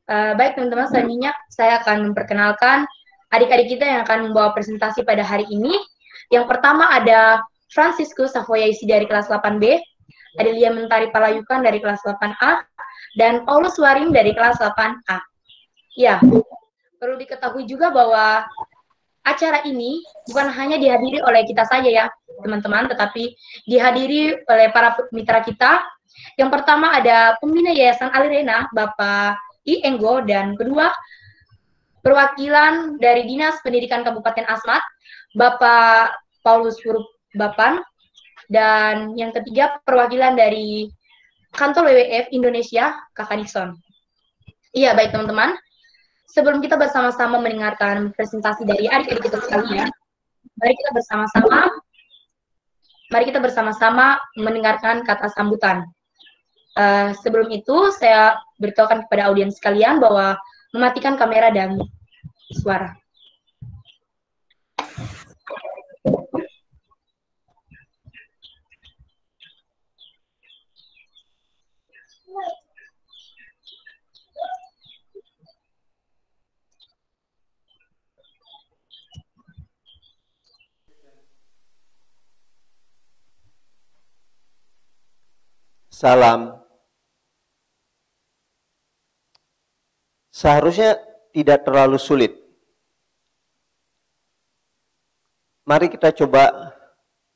Baik teman-teman, selanjutnya saya akan memperkenalkan adik-adik kita yang akan membawa presentasi pada hari ini. Yang pertama ada Francisco Savoyaisi dari kelas 8B, Adelia Mentari Palayukan dari kelas 8A, dan Paulus Warim dari kelas 8A. Ya, perlu diketahui juga bahwa acara ini bukan hanya dihadiri oleh kita saja ya, teman-teman, tetapi dihadiri oleh para mitra kita. Yang pertama ada pembina Yayasan Alirena, Bapak I. Enggo, dan kedua perwakilan dari Dinas Pendidikan Kabupaten Asmat, Bapak Paulus Huruf Bapan, dan yang ketiga perwakilan dari Kantor WWF Indonesia, Kakak Nixon. Iya, baik teman-teman. Sebelum kita bersama-sama mendengarkan presentasi dari adik-adik kita sekalian, mari kita bersama-sama mendengarkan kata sambutan. Sebelum itu, saya beritahukan kepada audiens sekalian bahwa mematikan kamera dan suara. Salam. Seharusnya tidak terlalu sulit. Mari kita coba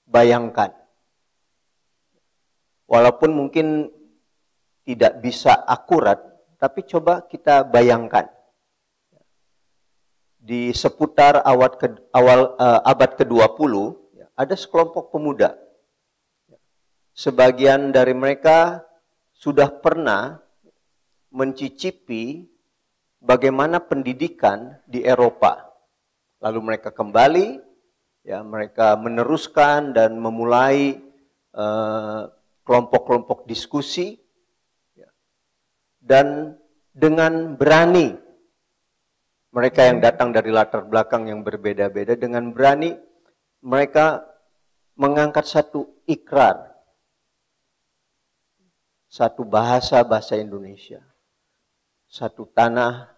bayangkan. Walaupun mungkin tidak bisa akurat, tapi coba kita bayangkan. Di seputar abad ke-20, ada sekelompok pemuda. Sebagian dari mereka sudah pernah mencicipi bagaimana pendidikan di Eropa. Lalu mereka kembali, ya, mereka meneruskan dan memulai kelompok-kelompok diskusi, ya. Dan dengan berani, mereka yang datang dari latar belakang yang berbeda-beda, dengan berani mereka mengangkat satu ikrar, satu bahasa Indonesia, satu tanah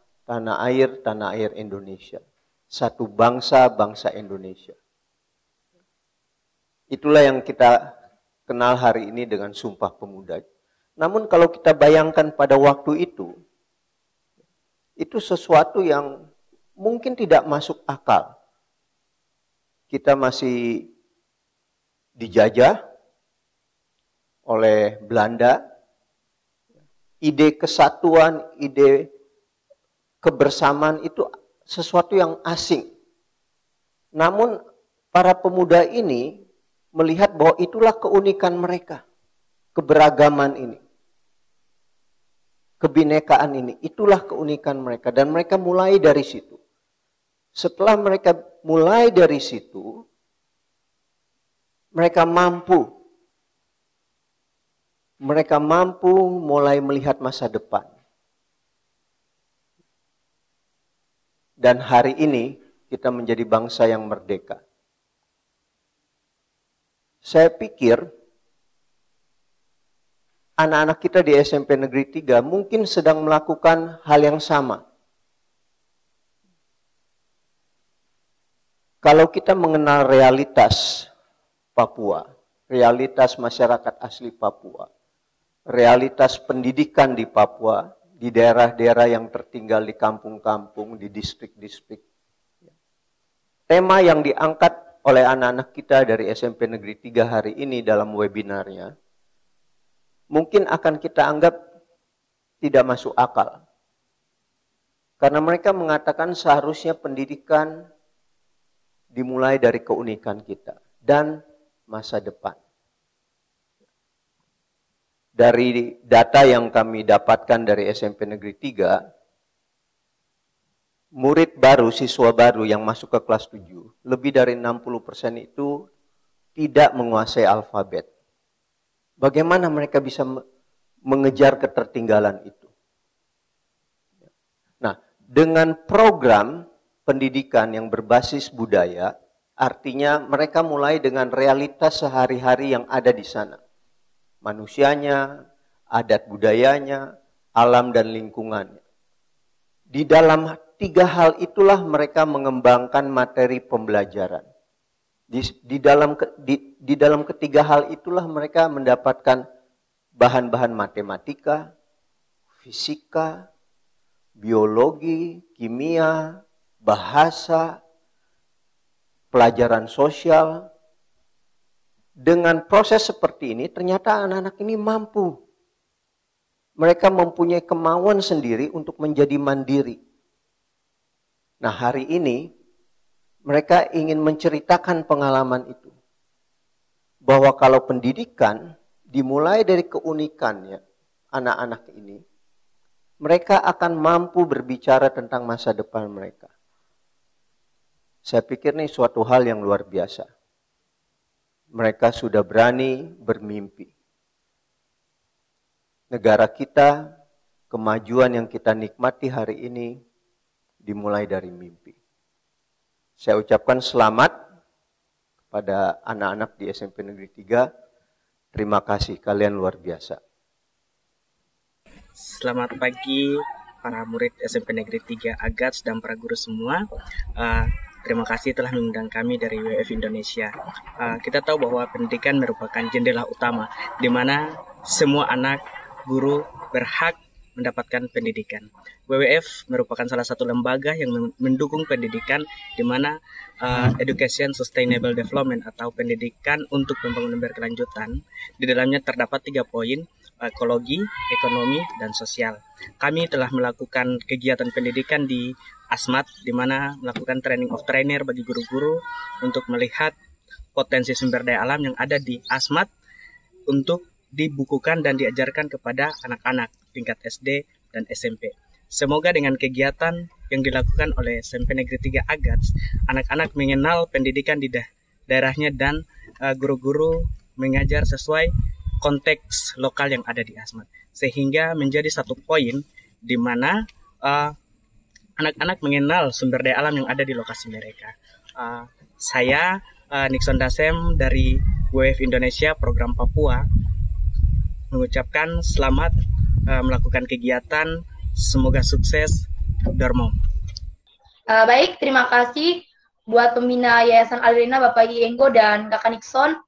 air Indonesia, satu bangsa Indonesia. Itulah yang kita kenal hari ini dengan Sumpah Pemuda. Namun kalau kita bayangkan pada waktu itu sesuatu yang mungkin tidak masuk akal. Kita masih dijajah oleh Belanda. Ide kesatuan, ide kebersamaan itu sesuatu yang asing. Namun para pemuda ini melihat bahwa itulah keunikan mereka. Keberagaman ini. Kebinekaan ini. Itulah keunikan mereka. Dan mereka mulai dari situ. Setelah mereka mulai dari situ, mereka mampu mulai melihat masa depan. Dan hari ini kita menjadi bangsa yang merdeka. Saya pikir anak-anak kita di SMP Negeri 3 mungkin sedang melakukan hal yang sama. Kalau kita mengenal realitas Papua, realitas masyarakat asli Papua, realitas pendidikan di Papua, di daerah-daerah yang tertinggal di kampung-kampung, di distrik-distrik. Tema yang diangkat oleh anak-anak kita dari SMP Negeri 3 hari ini dalam webinarnya, mungkin akan kita anggap tidak masuk akal. Karena mereka mengatakan seharusnya pendidikan dimulai dari keunikan kita dan masa depan. Dari data yang kami dapatkan dari SMP Negeri 3, murid baru, siswa baru yang masuk ke kelas 7, lebih dari 60% itu tidak menguasai alfabet. Bagaimana mereka bisa mengejar ketertinggalan itu? Nah, dengan program pendidikan yang berbasis budaya, artinya mereka mulai dengan realitas sehari-hari yang ada di sana. Manusianya, adat budayanya, alam dan lingkungannya. Di dalam 3 hal itulah mereka mengembangkan materi pembelajaran. Di dalam ketiga hal itulah mereka mendapatkan bahan-bahan matematika, fisika, biologi, kimia, bahasa, pelajaran sosial. Dengan proses seperti ini, ternyata anak-anak ini mampu. Mereka mempunyai kemauan sendiri untuk menjadi mandiri. Nah, hari ini mereka ingin menceritakan pengalaman itu. Bahwa kalau pendidikan dimulai dari keunikannya anak-anak ini, mereka akan mampu berbicara tentang masa depan mereka. Saya pikir ini suatu hal yang luar biasa. Mereka sudah berani bermimpi. Negara kita, kemajuan yang kita nikmati hari ini dimulai dari mimpi. Saya ucapkan selamat kepada anak-anak di SMP Negeri 3. Terima kasih, kalian luar biasa. Selamat pagi para murid SMP Negeri 3 Agats dan para guru semua. Terima kasih telah mengundang kami dari WWF Indonesia. Kita tahu bahwa pendidikan merupakan jendela utama di mana semua anak, guru berhak mendapatkan pendidikan. WWF merupakan salah satu lembaga yang mendukung pendidikan di mana Education Sustainable Development atau pendidikan untuk pembangunan berkelanjutan. Di dalamnya terdapat 3 poin, ekologi, ekonomi, dan sosial. Kami telah melakukan kegiatan pendidikan di ASMAT, di mana melakukan training of trainer bagi guru-guru untuk melihat potensi sumber daya alam yang ada di ASMAT untuk dibukukan dan diajarkan kepada anak-anak tingkat SD dan SMP. Semoga dengan kegiatan yang dilakukan oleh SMP Negeri 3 Agats, anak-anak mengenal pendidikan di daerahnya dan guru-guru mengajar sesuai konteks lokal yang ada di ASMAT. Sehingga menjadi satu poin di mana anak-anak mengenal sumber daya alam yang ada di lokasi mereka. Saya Nixon Dasem dari WWF Indonesia Program Papua mengucapkan selamat melakukan kegiatan, semoga sukses, Dormo. Baik, terima kasih buat pembina Yayasan Alrina Bapak Yenggo dan Kakak Nixon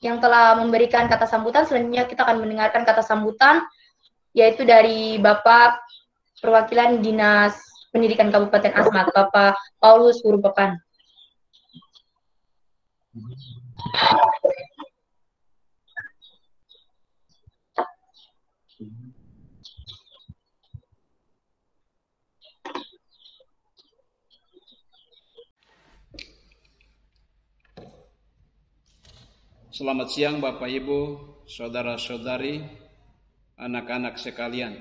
yang telah memberikan kata sambutan. Selanjutnya kita akan mendengarkan kata sambutan yaitu dari Bapak Perwakilan Dinas Pendidikan Kabupaten Asmat, Bapak Paulus Urupapan. Selamat siang Bapak Ibu, Saudara-saudari, anak-anak sekalian.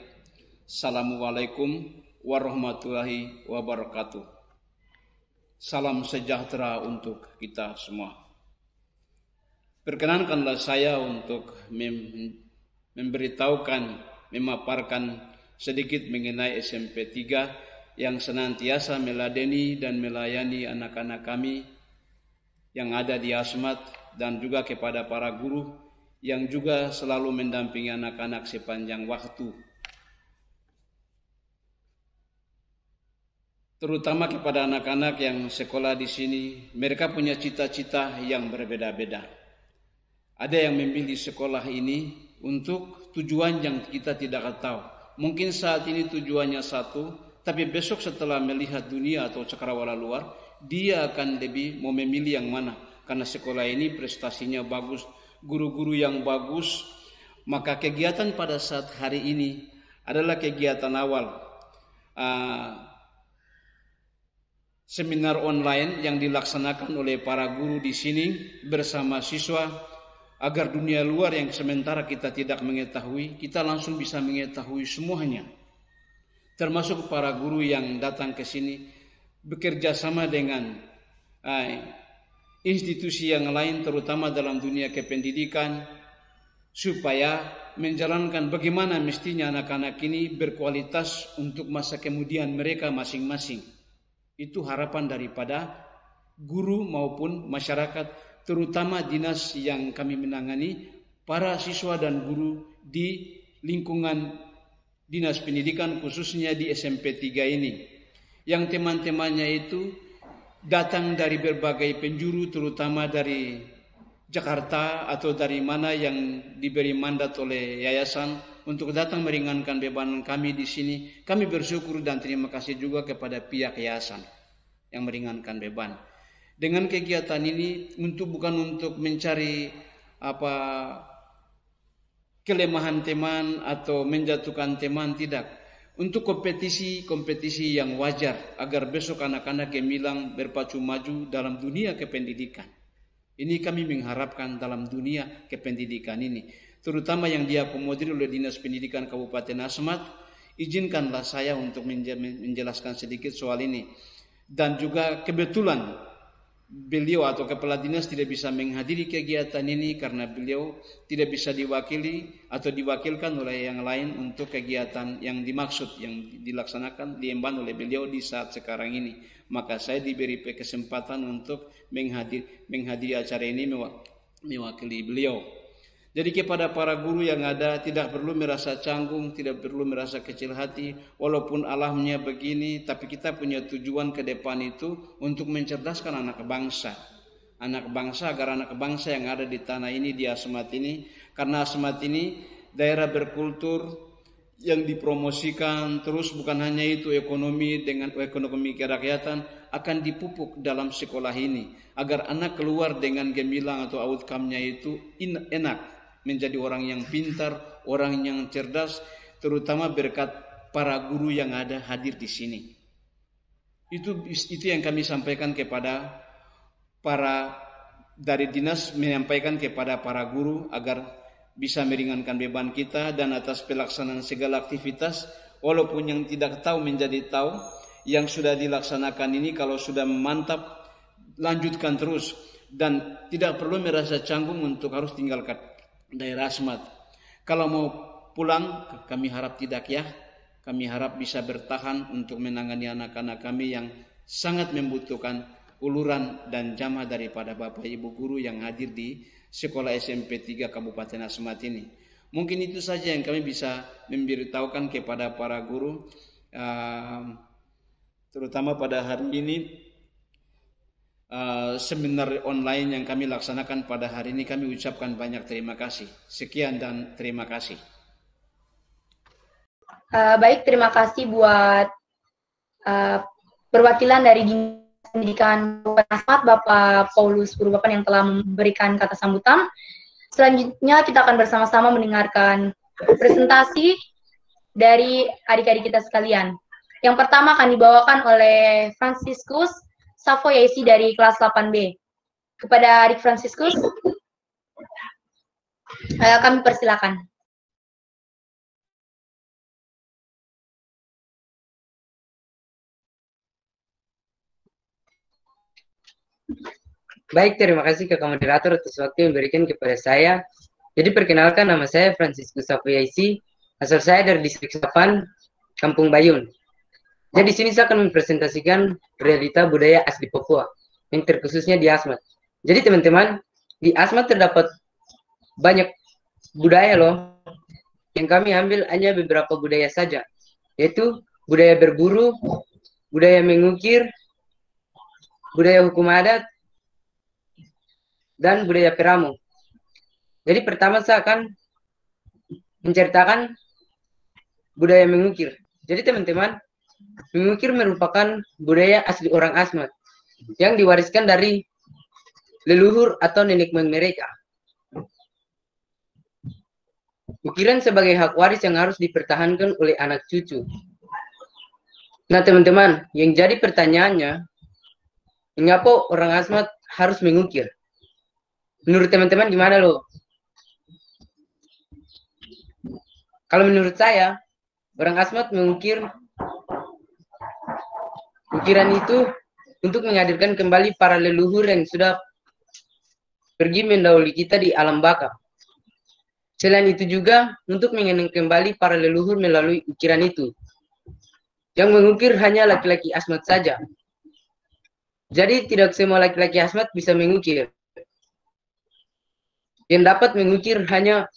Assalamualaikum warahmatullahi wabarakatuh. Salam sejahtera untuk kita semua. Perkenankanlah saya untuk memberitahukan, memaparkan sedikit mengenai SMP 3 yang senantiasa meladeni dan melayani anak-anak kami yang ada di Asmat, dan juga kepada para guru yang juga selalu mendampingi anak-anak sepanjang waktu. Terutama kepada anak-anak yang sekolah di sini, mereka punya cita-cita yang berbeda-beda. Ada yang memilih sekolah ini untuk tujuan yang kita tidak tahu. Mungkin saat ini tujuannya satu, tapi besok setelah melihat dunia atau cakrawala luar, dia akan lebih mau memilih yang mana. Karena sekolah ini prestasinya bagus, guru-guru yang bagus, maka kegiatan pada saat hari ini adalah kegiatan awal seminar online yang dilaksanakan oleh para guru di sini bersama siswa agar dunia luar yang sementara kita tidak mengetahui, kita langsung bisa mengetahui semuanya. Termasuk para guru yang datang ke sini bekerja sama dengan institusi yang lain terutama dalam dunia kependidikan supaya menjalankan bagaimana mestinya anak-anak ini berkualitas untuk masa kemudian mereka masing-masing. Itu harapan daripada guru maupun masyarakat, terutama dinas yang kami menangani, para siswa dan guru di lingkungan Dinas Pendidikan khususnya di SMP 3 ini. Yang teman-temannya itu datang dari berbagai penjuru, terutama dari Jakarta atau dari mana yang diberi mandat oleh yayasan untuk datang meringankan beban kami di sini. Kami bersyukur dan terima kasih juga kepada pihak yayasan yang meringankan beban. Dengan kegiatan ini bukan untuk mencari kelemahan teman atau menjatuhkan teman, tidak. Untuk kompetisi yang wajar agar besok anak-anak gemilang berpacu maju dalam dunia kependidikan. Ini kami mengharapkan dalam dunia kependidikan ini, terutama yang diakomodir oleh Dinas Pendidikan Kabupaten Asmat. Izinkanlah saya untuk menjelaskan sedikit soal ini. Dan juga kebetulan beliau atau kepala dinas tidak bisa menghadiri kegiatan ini karena beliau tidak bisa diwakili atau diwakilkan oleh yang lain untuk kegiatan yang dimaksud yang dilaksanakan diemban oleh beliau di saat sekarang ini. Maka saya diberi kesempatan untuk menghadiri acara ini mewakili beliau. Jadi kepada para guru yang ada, tidak perlu merasa canggung, tidak perlu merasa kecil hati. Walaupun alamnya begini, tapi kita punya tujuan ke depan itu untuk mencerdaskan anak bangsa. Anak bangsa agar anak bangsa yang ada di tanah ini, di Asmat ini. Karena Asmat ini daerah berkultur yang dipromosikan terus, bukan hanya itu, ekonomi dengan ekonomi kerakyatan akan dipupuk dalam sekolah ini. Agar anak keluar dengan gemilang atau outcome-nya itu enak. Menjadi orang yang pintar, orang yang cerdas, terutama berkat para guru yang ada hadir di sini. Itu yang kami sampaikan kepada dari dinas, menyampaikan kepada para guru agar bisa meringankan beban kita dan atas pelaksanaan segala aktivitas, walaupun yang tidak tahu menjadi tahu, yang sudah dilaksanakan ini kalau sudah mantap, lanjutkan terus dan tidak perlu merasa canggung untuk harus tinggalkan daerah Asmat. Kalau mau pulang, kami harap tidak ya. Kami harap bisa bertahan untuk menangani anak-anak kami yang sangat membutuhkan uluran dan jamah daripada Bapak Ibu guru yang hadir di sekolah SMP 3 Kabupaten Asmat ini. Mungkin itu saja yang kami bisa memberitahukan kepada para guru, terutama pada hari ini. Seminar online yang kami laksanakan pada hari ini, kami ucapkan banyak terima kasih. Sekian dan terima kasih. Baik, terima kasih buat perwakilan dari Dinas Pendidikan Asmat, Bapak Paulus Purwapan yang telah memberikan kata sambutan. Selanjutnya kita akan bersama-sama mendengarkan presentasi dari adik-adik kita sekalian. Yang pertama akan dibawakan oleh Franciscus Savoyaisi dari kelas 8B. Kepada adik Franciscus, kami persilakan. Baik, terima kasih ke moderator atas waktu yang diberikan kepada saya. Jadi perkenalkan, nama saya Franciscus Savoyaisi, asal saya dari distrik Sapan, Kampung Bayun. Jadi di sini saya akan mempresentasikan realita budaya asli Papua, yang terkhususnya di Asmat. Jadi teman-teman, di Asmat terdapat banyak budaya loh, yang kami ambil hanya beberapa budaya saja, yaitu budaya berburu, budaya mengukir, budaya hukum adat, dan budaya peramu. Jadi pertama saya akan menceritakan budaya mengukir. Jadi teman-teman, mengukir merupakan budaya asli orang Asmat yang diwariskan dari leluhur atau nenek moyang mereka. Ukiran sebagai hak waris yang harus dipertahankan oleh anak cucu. Nah teman-teman, yang jadi pertanyaannya, mengapa orang Asmat harus mengukir? Menurut teman-teman gimana loh? Kalau menurut saya, orang Asmat mengukir ukiran itu untuk menghadirkan kembali para leluhur yang sudah pergi mendahului kita di alam baka. Selain itu juga untuk mengenang kembali para leluhur melalui ukiran itu. Yang mengukir hanya laki-laki Asmat saja. Jadi tidak semua laki-laki Asmat bisa mengukir. Yang dapat mengukir hanya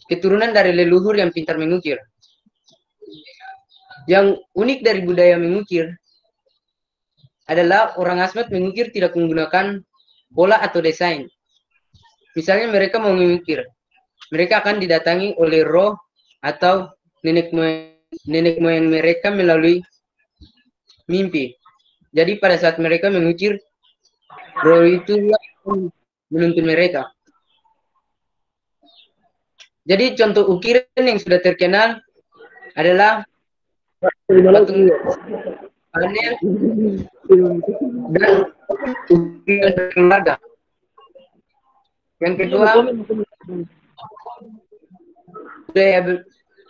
keturunan dari leluhur yang pintar mengukir. Yang unik dari budaya mengukir adalah orang Asmat mengukir tidak menggunakan pola atau desain. Misalnya mereka mau mengukir, mereka akan didatangi oleh roh atau nenek moyang mereka melalui mimpi. Jadi pada saat mereka mengukir, roh itu menuntun mereka. Jadi contoh ukiran yang sudah terkenal adalah patung panel dan ukiran keluarga. Yang kedua, budaya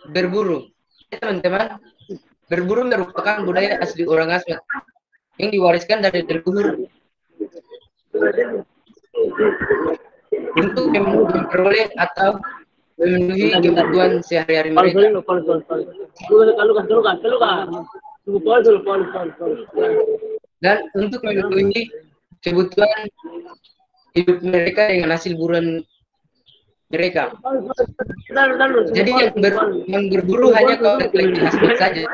berburu. Teman-teman, berburu merupakan budaya asli orang Asmat yang diwariskan dari leluhur untuk memperoleh atau memenuhi kebutuhan sehari-hari mereka. Dan untuk memenuhi kebutuhan hidup mereka dengan hasil buruan mereka. Jadi yang berburu hanya kaum laki-laki Asmat saja.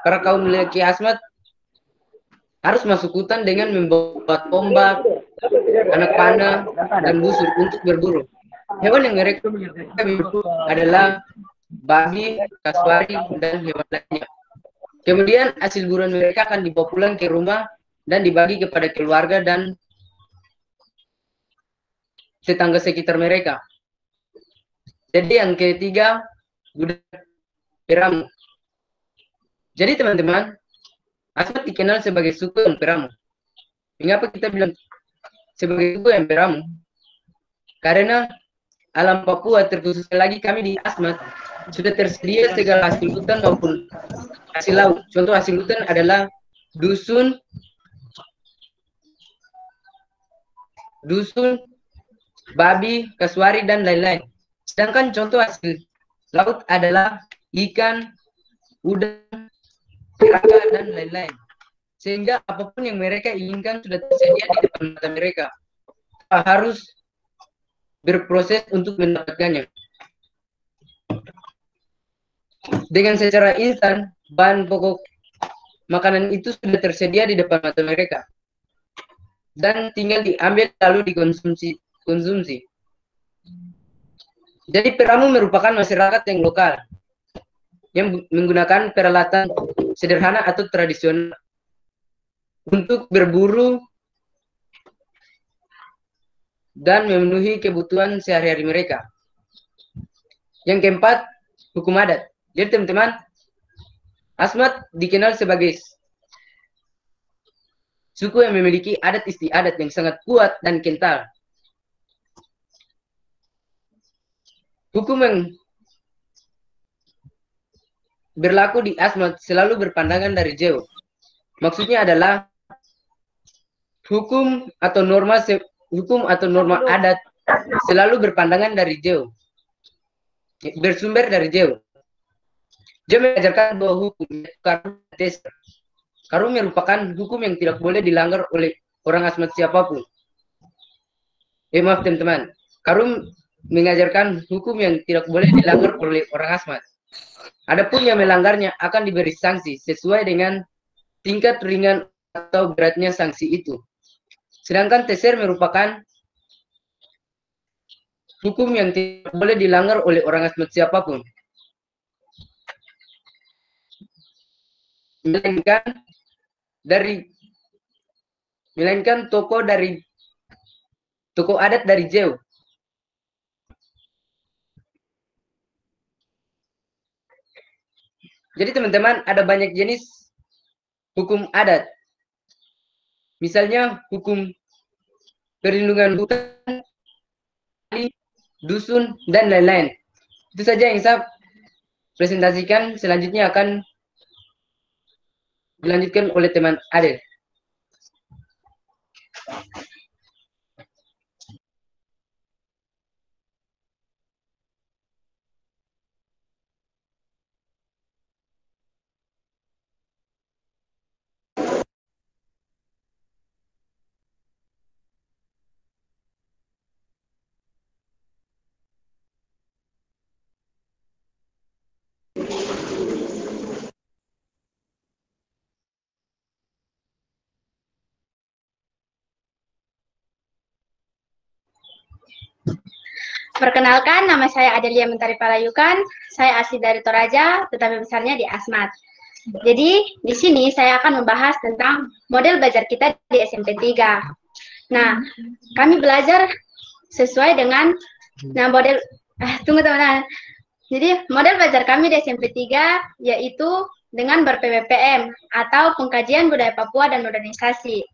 Para kaum laki Asmat harus masuk hutan dengan membawa tombak, anak panah, dan busur untuk berburu. Hewan yang mereka berburu adalah babi, kasuari, dan hewan lainnya. Kemudian hasil buruan mereka akan dibawa pulang ke rumah dan dibagi kepada keluarga dan tetangga sekitar mereka. Jadi yang ketiga, budaya peramu. Jadi teman-teman, Asmat dikenal sebagai suku yang peramu. Mengapa kita bilang sebagai suku yang peramu? Karena alam Papua, terkhusus lagi kami di Asmat, sudah tersedia segala hasil hutan maupun hasil laut. Contoh hasil hutan adalah dusun, babi, kasuari, dan lain-lain. Sedangkan contoh hasil laut adalah ikan, udang, kerangka, dan lain-lain. Sehingga apapun yang mereka inginkan sudah tersedia di depan mata mereka. Harus berproses untuk mendapatkannya. Dengan secara instan, bahan pokok makanan itu sudah tersedia di depan mata mereka. Dan tinggal diambil lalu dikonsumsi. Jadi peramu merupakan masyarakat yang lokal yang menggunakan peralatan sederhana atau tradisional untuk berburu dan memenuhi kebutuhan sehari-hari mereka. Yang keempat, hukum adat. Jadi teman-teman, Asmat dikenal sebagai suku yang memiliki adat istiadat yang sangat kuat dan kental. Hukum yang berlaku di Asmat selalu berpandangan dari jauh. Maksudnya adalah hukum atau norma adat selalu berpandangan dari jauh, bersumber dari jauh. Dia mengajarkan bahwa hukum Karum merupakan hukum yang tidak boleh dilanggar oleh orang Asmat siapapun. Maaf teman-teman, Karum mengajarkan hukum yang tidak boleh dilanggar oleh orang Asmat. Adapun yang melanggarnya akan diberi sanksi sesuai dengan tingkat ringan atau beratnya sanksi itu. Sedangkan teser merupakan hukum yang tidak boleh dilanggar oleh orang Asmat siapapun. Melainkan tokoh adat dari jauh. Jadi teman-teman, ada banyak jenis hukum adat. Misalnya hukum perlindungan hutan, dusun, dan lain-lain. Itu saja yang saya presentasikan. Selanjutnya akan dilanjutkan oleh teman Adel. Perkenalkan, nama saya Adelia Mentari Palayukan. Saya asli dari Toraja, tetapi besarnya di Asmat. Jadi, di sini saya akan membahas tentang model belajar kita di SMP 3. Nah, kami belajar sesuai dengan model tunggu teman-teman. Jadi, model belajar kami di SMP 3 yaitu dengan ber-PPPM atau Pengkajian Budaya Papua dan Modernisasi.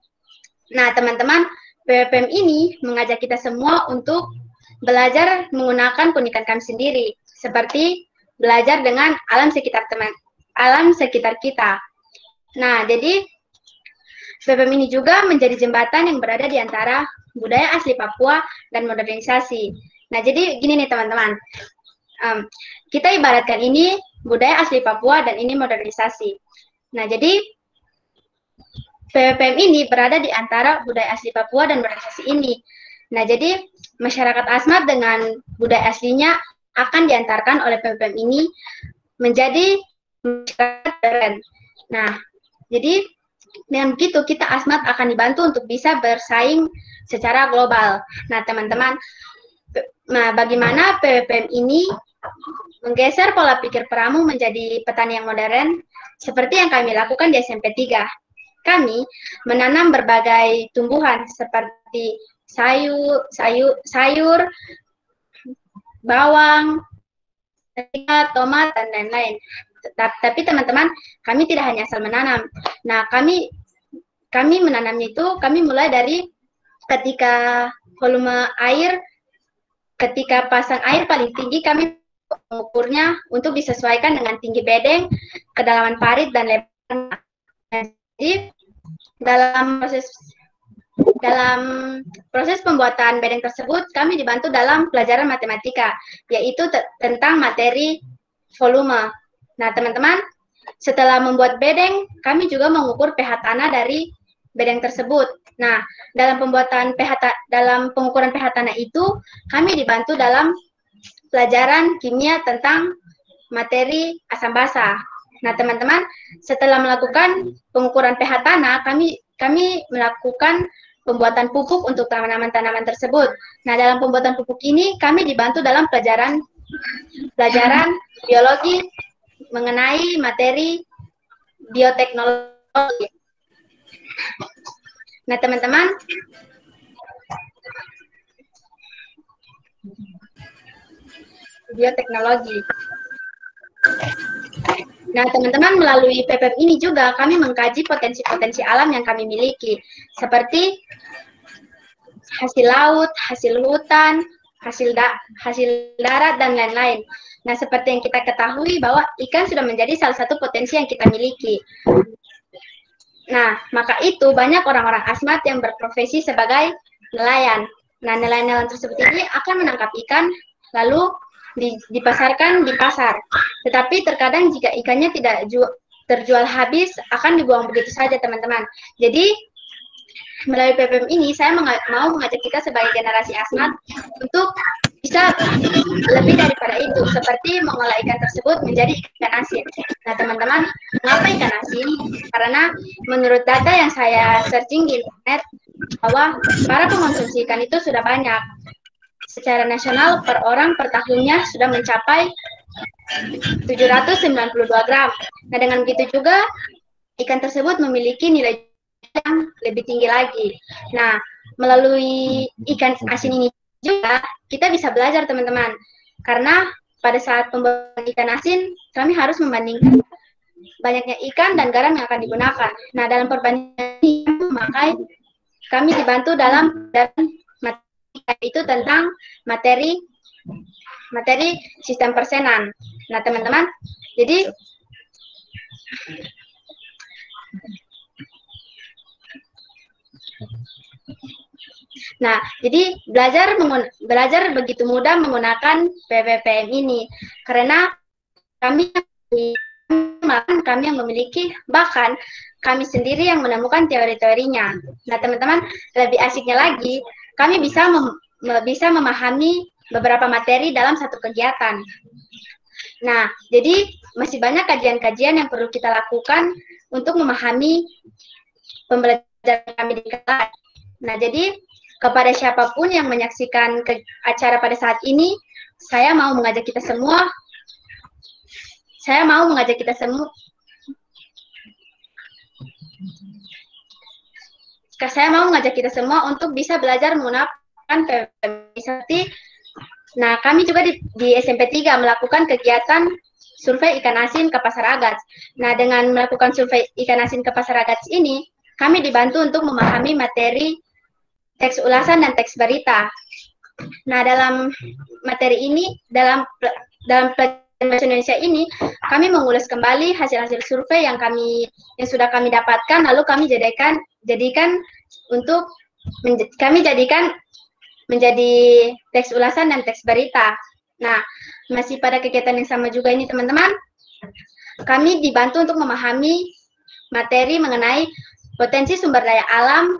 Nah, teman-teman, PPPM ini mengajak kita semua untuk belajar menggunakan keunikan kami sendiri, seperti belajar dengan alam sekitar kita. Nah, jadi PPPM ini juga menjadi jembatan yang berada di antara budaya asli Papua dan modernisasi. Nah, jadi gini nih teman-teman, kita ibaratkan ini budaya asli Papua dan ini modernisasi. Nah, jadi PPPM ini berada di antara budaya asli Papua dan modernisasi ini. Nah, jadi masyarakat Asmat dengan budaya aslinya akan diantarkan oleh PPPM ini menjadi masyarakat modern. Nah, jadi dengan begitu kita Asmat akan dibantu untuk bisa bersaing secara global. Nah, teman-teman, bagaimana PPPM ini menggeser pola pikir Pramu menjadi petani yang modern seperti yang kami lakukan di SMP 3. Kami menanam berbagai tumbuhan seperti sayur, bawang, tomat, dan lain-lain. Tapi teman-teman, kami tidak hanya asal menanam. Nah, kami menanamnya itu, kami mulai dari ketika volume air, ketika pasang air paling tinggi, kami mengukurnya untuk disesuaikan dengan tinggi bedeng, kedalaman parit, dan lebarnya. Jadi, dalam proses pembuatan bedeng tersebut, kami dibantu dalam pelajaran matematika, yaitu tentang materi volume. Nah, teman-teman, setelah membuat bedeng, kami juga mengukur pH tanah dari bedeng tersebut. Nah, dalam pengukuran pH tanah itu, kami dibantu dalam pelajaran kimia tentang materi asam basa. Nah, teman-teman, setelah melakukan pengukuran pH tanah, kami melakukan pembuatan pupuk untuk tanaman-tanaman tersebut. Nah, dalam pembuatan pupuk ini, kami dibantu dalam pelajaran biologi mengenai materi bioteknologi. Nah, teman-teman, bioteknologi. Nah, teman-teman, melalui PPPM ini juga kami mengkaji potensi-potensi alam yang kami miliki, seperti hasil laut, hasil hutan, hasil darat, dan lain-lain. Nah, seperti yang kita ketahui bahwa ikan sudah menjadi salah satu potensi yang kita miliki. Nah, maka itu banyak orang-orang Asmat yang berprofesi sebagai nelayan. Nah, nelayan-nelayan tersebut ini akan menangkap ikan, lalu dipasarkan di pasar. Tetapi terkadang jika ikannya tidak terjual habis, akan dibuang begitu saja, teman-teman. Jadi, melalui PPPM ini, saya mau mengajak kita sebagai generasi Asmat untuk bisa lebih daripada itu, seperti mengolah ikan tersebut menjadi ikan asin. Nah, teman-teman, mengapa ikan asin? Karena menurut data yang saya searching di internet, bahwa para pengonsumsi ikan itu sudah banyak. Secara nasional, per orang per tahunnya sudah mencapai 792 gram. Nah, dengan begitu juga, ikan tersebut memiliki nilai yang lebih tinggi lagi. Nah, melalui ikan asin ini juga, kita bisa belajar, teman-teman. Karena pada saat pembuatan ikan asin, kami harus membandingkan banyaknya ikan dan garam yang akan digunakan. Nah, dalam perbandingan ini, maka kami dibantu dalam itu tentang materi sistem persenan. Nah, teman-teman, jadi belajar begitu mudah menggunakan PPPM ini karena kami yang memiliki, bahkan kami sendiri yang menemukan teori-teorinya. Nah, teman-teman, lebih asiknya lagi, kami bisa memahami beberapa materi dalam satu kegiatan. Nah, jadi masih banyak kajian-kajian yang perlu kita lakukan untuk memahami pembelajaran kami di kelas. Nah, jadi kepada siapapun yang menyaksikan acara pada saat ini, saya mau mengajak kita semua untuk bisa belajar menggunakan PPP. Nah, kami juga di SMP 3 melakukan kegiatan survei ikan asin ke Pasar Agats. Nah, dengan melakukan survei ikan asin ke Pasar Agats ini, kami dibantu untuk memahami materi teks ulasan dan teks berita. Nah, dalam materi ini, dalam pelajaran bahasa Indonesia ini, kami mengulas kembali hasil-hasil survei yang sudah kami dapatkan, lalu kami jadikan menjadi teks ulasan dan teks berita. Nah, masih pada kegiatan yang sama juga ini teman-teman, kami dibantu untuk memahami materi mengenai potensi sumber daya alam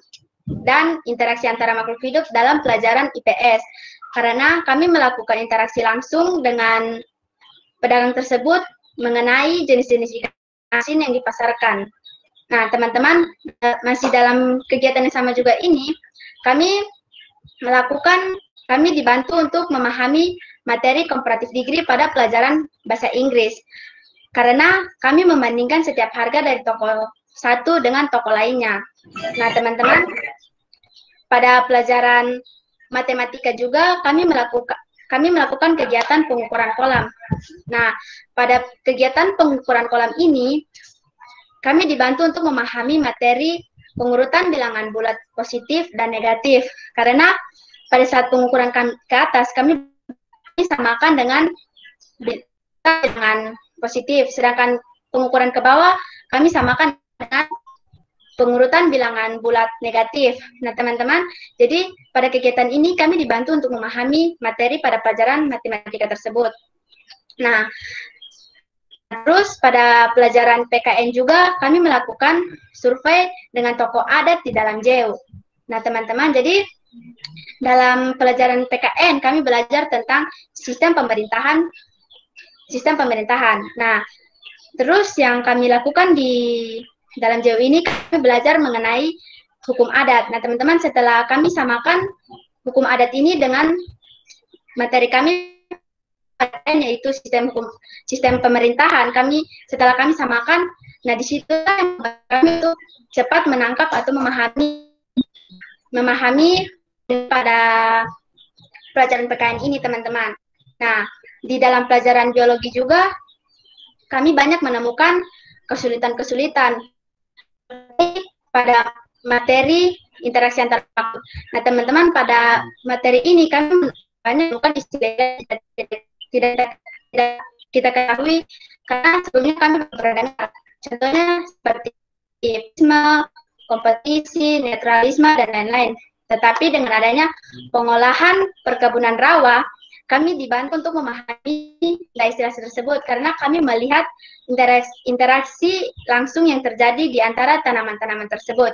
dan interaksi antara makhluk hidup dalam pelajaran IPS. Karena kami melakukan interaksi langsung dengan pedagang tersebut mengenai jenis-jenis ikan asin yang dipasarkan. Nah, teman-teman, masih dalam kegiatan yang sama juga ini, kami dibantu untuk memahami materi comparative degree pada pelajaran bahasa Inggris. Karena kami membandingkan setiap harga dari toko satu dengan toko lainnya. Nah, teman-teman, pada pelajaran matematika juga kami melakukan kegiatan pengukuran kolam. Nah, pada kegiatan pengukuran kolam ini, kami dibantu untuk memahami materi pengurutan bilangan bulat positif dan negatif. Karena pada saat pengukuran ke atas, kami samakan dengan bilangan positif, sedangkan pengukuran ke bawah, kami samakan dengan pengurutan bilangan bulat negatif. Nah, teman-teman, jadi pada kegiatan ini kami dibantu untuk memahami materi pada pelajaran matematika tersebut. Nah, terus pada pelajaran PKN juga kami melakukan survei dengan tokoh adat di dalam JEU. Nah, teman-teman, jadi dalam pelajaran PKN kami belajar tentang sistem pemerintahan. Nah, terus yang kami lakukan di dalam JEU ini kami belajar mengenai hukum adat. Nah, teman-teman, setelah kami samakan hukum adat ini dengan materi kami yaitu sistem pemerintahan, setelah kami samakan, nah di situ kami untuk cepat menangkap atau memahami pada pelajaran PKN ini, teman-teman. Nah, di dalam pelajaran biologi juga kami banyak menemukan kesulitan-kesulitan pada materi interaksi antar makhluk. Nah, teman-teman, pada materi ini kami banyak menemukan istilah tidak kita ketahui karena sebelumnya kami pernah dengar. Contohnya seperti kompetisi, netralisme, dan lain-lain. Tetapi dengan adanya pengolahan perkebunan rawa, kami dibantu untuk memahami istilah tersebut karena kami melihat interaksi langsung yang terjadi di antara tanaman-tanaman tersebut.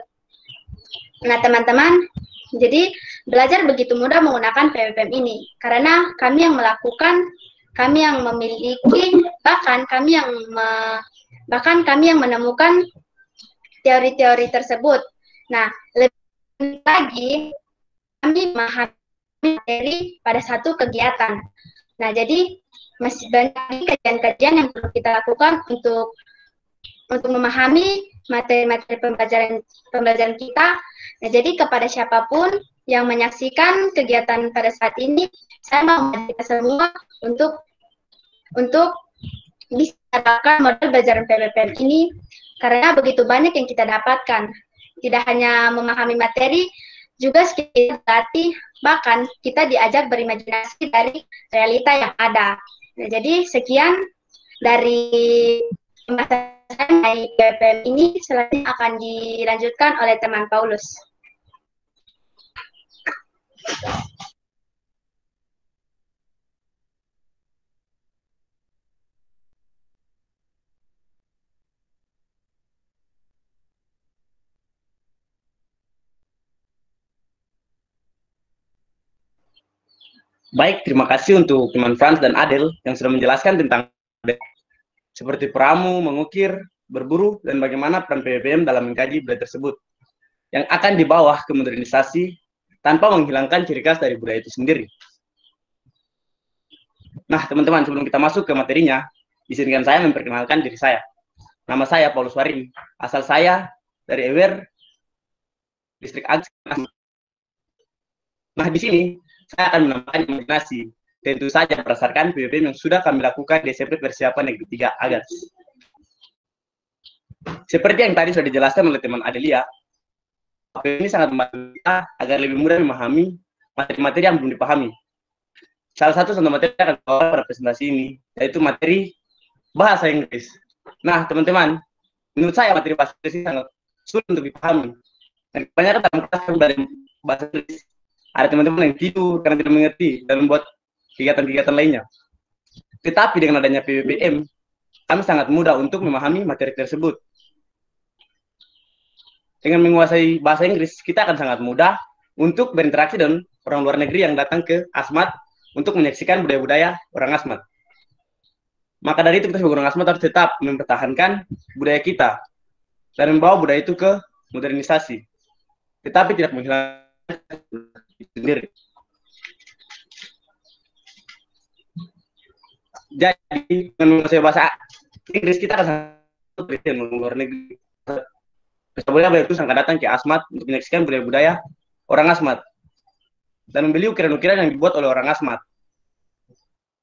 Nah, teman-teman, jadi belajar begitu mudah menggunakan PPPM ini karena kami yang melakukan, kami yang memiliki, bahkan kami yang menemukan teori-teori tersebut. Nah, lebih lagi kami memahami materi pada satu kegiatan. Nah, jadi masih banyak kajian-kajian yang perlu kita lakukan untuk memahami materi-materi pembelajaran kita. Nah, jadi kepada siapapun yang menyaksikan kegiatan pada saat ini, saya mau mengajak kita semua untuk bisa mendapatkan model belajar PPPM ini karena begitu banyak yang kita dapatkan. Tidak hanya memahami materi, juga kita berarti bahkan kita diajak berimajinasi dari realita yang ada. Nah, jadi sekian dari pembahasan dari PPPM ini, selanjutnya akan dilanjutkan oleh teman Paulus. Baik, terima kasih untuk teman Frans dan Adel yang sudah menjelaskan tentang seperti peramu, mengukir, berburu, dan bagaimana peran PPPM dalam mengkaji budaya tersebut, yang akan dibawa ke modernisasi tanpa menghilangkan ciri khas dari budaya itu sendiri. Nah, teman-teman, sebelum kita masuk ke materinya, izinkan saya memperkenalkan diri saya. Nama saya Paulus Warini, asal saya dari Ewer, distrik Agats. Nah, di sini saya akan menambahkan imajinasi, tentu saja berdasarkan PPPM yang sudah kami lakukan di SMP Persiapan Negeri 3 Agats. Seperti yang tadi sudah dijelaskan oleh teman Adelia, ini sangat membantu kita agar lebih mudah memahami materi-materi yang belum dipahami. Salah satu contoh materi yang akan dibawa pada presentasi ini, yaitu materi bahasa Inggris. Nah, teman-teman, menurut saya materi bahasa Inggris ini sangat sulit untuk dipahami. Dan kebanyakan dalam kelas dari bahasa Inggris, ada teman-teman yang tidur karena tidak mengerti dan membuat kegiatan-kegiatan lainnya. Tetapi dengan adanya PPPM, kami sangat mudah untuk memahami materi tersebut. Dengan menguasai bahasa Inggris, kita akan sangat mudah untuk berinteraksi dengan orang luar negeri yang datang ke Asmat untuk menyaksikan budaya-budaya orang Asmat. Maka dari itu kita sebagai orang Asmat harus tetap mempertahankan budaya kita dan membawa budaya itu ke modernisasi, tetapi tidak menghilangkan sendiri. Jadi dengan menguasai bahasa Inggris kita akan sangat dengan luar negeri. Boleh itu sangat datang ke Asmat untuk menyaksikan budaya-budaya orang Asmat dan membeli ukiran-ukiran yang dibuat oleh orang Asmat.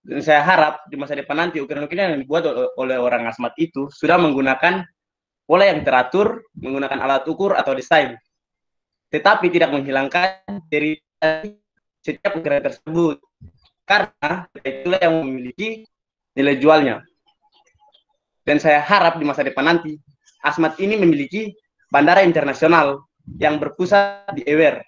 Dan saya harap di masa depan nanti ukiran-ukiran yang dibuat oleh orang Asmat itu sudah menggunakan pola yang teratur, menggunakan alat ukur atau desain, tetapi tidak menghilangkan dari setiap ukiran tersebut, karena itulah yang memiliki nilai jualnya. Dan saya harap di masa depan nanti Asmat ini memiliki bandara internasional yang berpusat di Ewer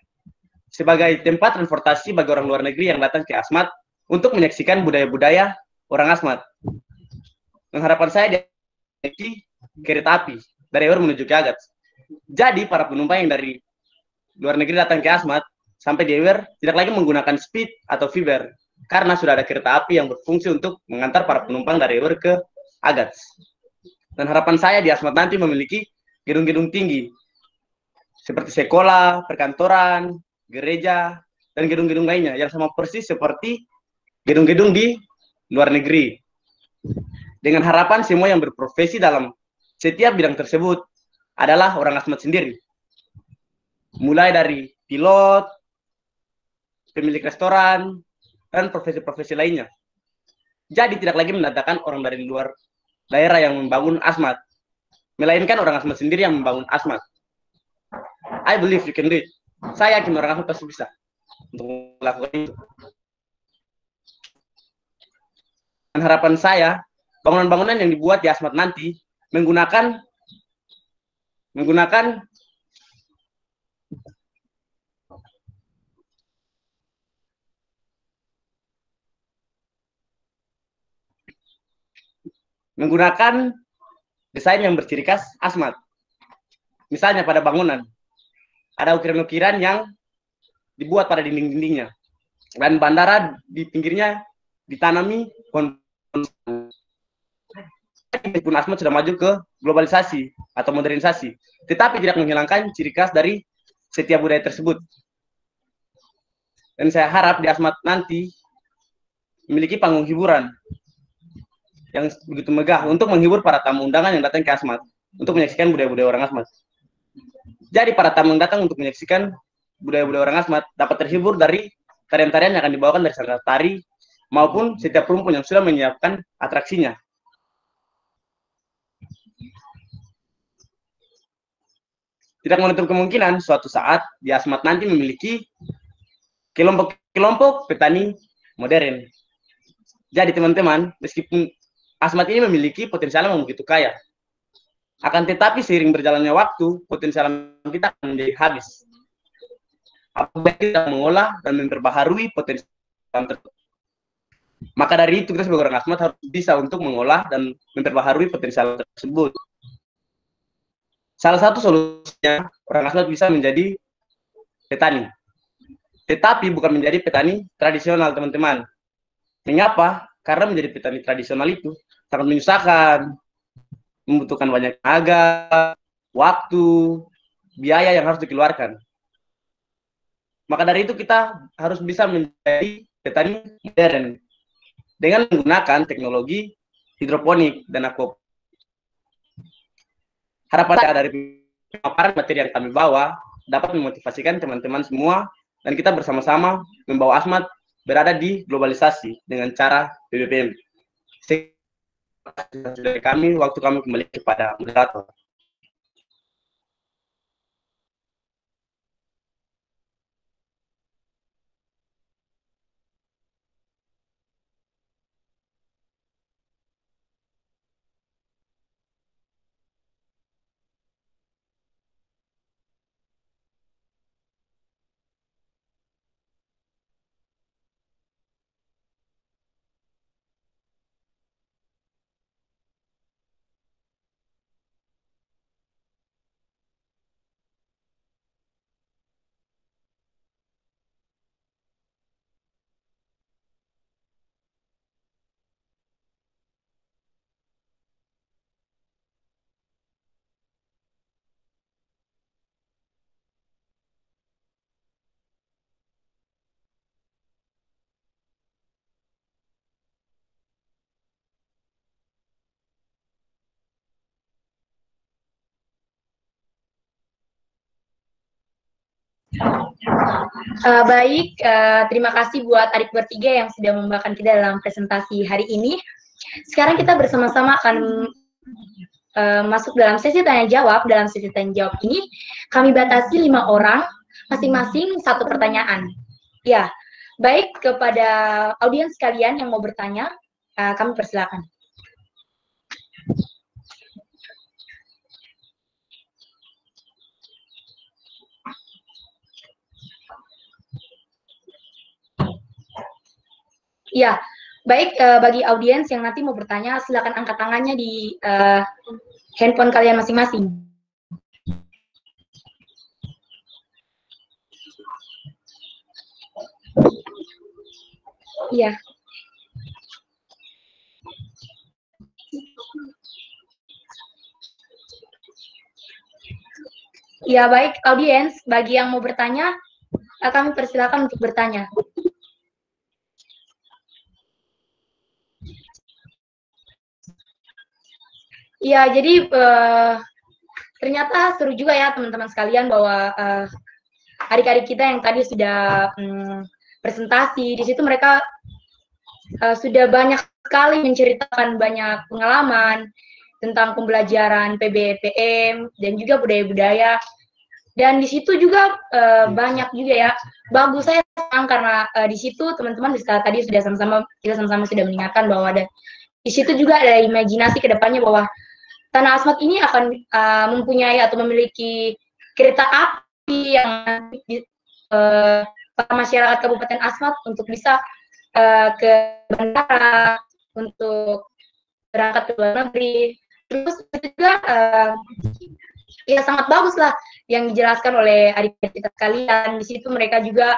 sebagai tempat transportasi bagi orang luar negeri yang datang ke Asmat untuk menyaksikan budaya-budaya orang Asmat. Dan harapan saya di kereta api dari Ewer menuju ke Agats. Jadi para penumpang yang dari luar negeri datang ke Asmat sampai di Ewer tidak lagi menggunakan speed atau fiber karena sudah ada kereta api yang berfungsi untuk mengantar para penumpang dari Ewer ke Agats. Dan harapan saya di Asmat nanti memiliki gedung-gedung tinggi seperti sekolah, perkantoran, gereja, dan gedung-gedung lainnya yang sama persis seperti gedung-gedung di luar negeri. Dengan harapan semua yang berprofesi dalam setiap bidang tersebut adalah orang Asmat sendiri. Mulai dari pilot, pemilik restoran, dan profesi-profesi lainnya. Jadi tidak lagi mendatangkan orang dari luar daerah yang membangun Asmat, melainkan orang Asmat sendiri yang membangun Asmat. I believe you can do it. Saya yakin orang Asmat pasti bisa untuk melakukan itu. Dan harapan saya, bangunan-bangunan yang dibuat di Asmat nanti menggunakan desain yang berciri khas Asmat. Misalnya pada bangunan, ada ukiran-ukiran yang dibuat pada dinding-dindingnya. Dan bandara di pinggirnya ditanami pohon. Pun Asmat sudah maju ke globalisasi atau modernisasi, tetapi tidak menghilangkan ciri khas dari setiap budaya tersebut. Dan saya harap di Asmat nanti memiliki panggung hiburan yang begitu megah untuk menghibur para tamu undangan yang datang ke Asmat untuk menyaksikan budaya-budaya orang Asmat. Jadi para tamu yang datang untuk menyaksikan budaya-budaya orang Asmat dapat terhibur dari tarian-tarian yang akan dibawakan dari sang tari maupun setiap rumpun yang sudah menyiapkan atraksinya. Tidak menutup kemungkinan suatu saat di Asmat nanti memiliki kelompok petani modern. Jadi teman-teman, meskipun Asmat ini memiliki potensial yang begitu kaya, akan tetapi seiring berjalannya waktu, potensial kita akan menjadi habis. Apabila kita mengolah dan memperbaharui potensial tersebut. Maka dari itu kita sebagai orang Asmat harus bisa untuk mengolah dan memperbaharui potensial tersebut. Salah satu solusinya orang Asmat bisa menjadi petani. Tetapi bukan menjadi petani tradisional, teman-teman. Mengapa? Karena menjadi petani tradisional itu sangat menyusahkan, membutuhkan banyak tenaga, waktu, biaya yang harus dikeluarkan. Maka dari itu kita harus bisa menjadi petani modern dengan menggunakan teknologi hidroponik dan aquaponik. Harapan saya dari paparan materi yang kami bawa dapat memotivasikan teman-teman semua dan kita bersama-sama membawa Asmat berada di globalisasi dengan cara BBPM. Dari kami, waktu kami kembali kepada moderator. Baik, terima kasih buat adik bertiga yang sudah membawakan kita dalam presentasi hari ini. Sekarang kita bersama-sama akan masuk dalam sesi tanya jawab. Dalam sesi tanya jawab ini kami batasi 5 orang, masing-masing 1 pertanyaan. Ya, baik, kepada audiens sekalian yang mau bertanya, kami persilakan. Ya, baik, bagi audiens yang nanti mau bertanya, silakan angkat tangannya di handphone kalian masing-masing. Iya. Ya, baik, audiens, bagi yang mau bertanya, kami persilakan untuk bertanya. Ya, jadi ternyata seru juga ya teman-teman sekalian bahwa adik-adik kita yang tadi sudah presentasi, di situ mereka sudah banyak sekali menceritakan banyak pengalaman tentang pembelajaran PBPM dan juga budaya-budaya. Dan di situ juga banyak juga ya. Bagus, saya senang karena di situ teman-teman bisa tadi sudah kita sama-sama sudah mengingatkan bahwa di situ juga ada imajinasi ke depannya bahwa Tanah Asmat ini akan mempunyai atau memiliki kereta api yang para masyarakat Kabupaten Asmat untuk bisa ke bandara, untuk berangkat ke luar negeri. Terus itu juga ya sangat bagus lah yang dijelaskan oleh adik-adik kita sekalian. Di situ mereka juga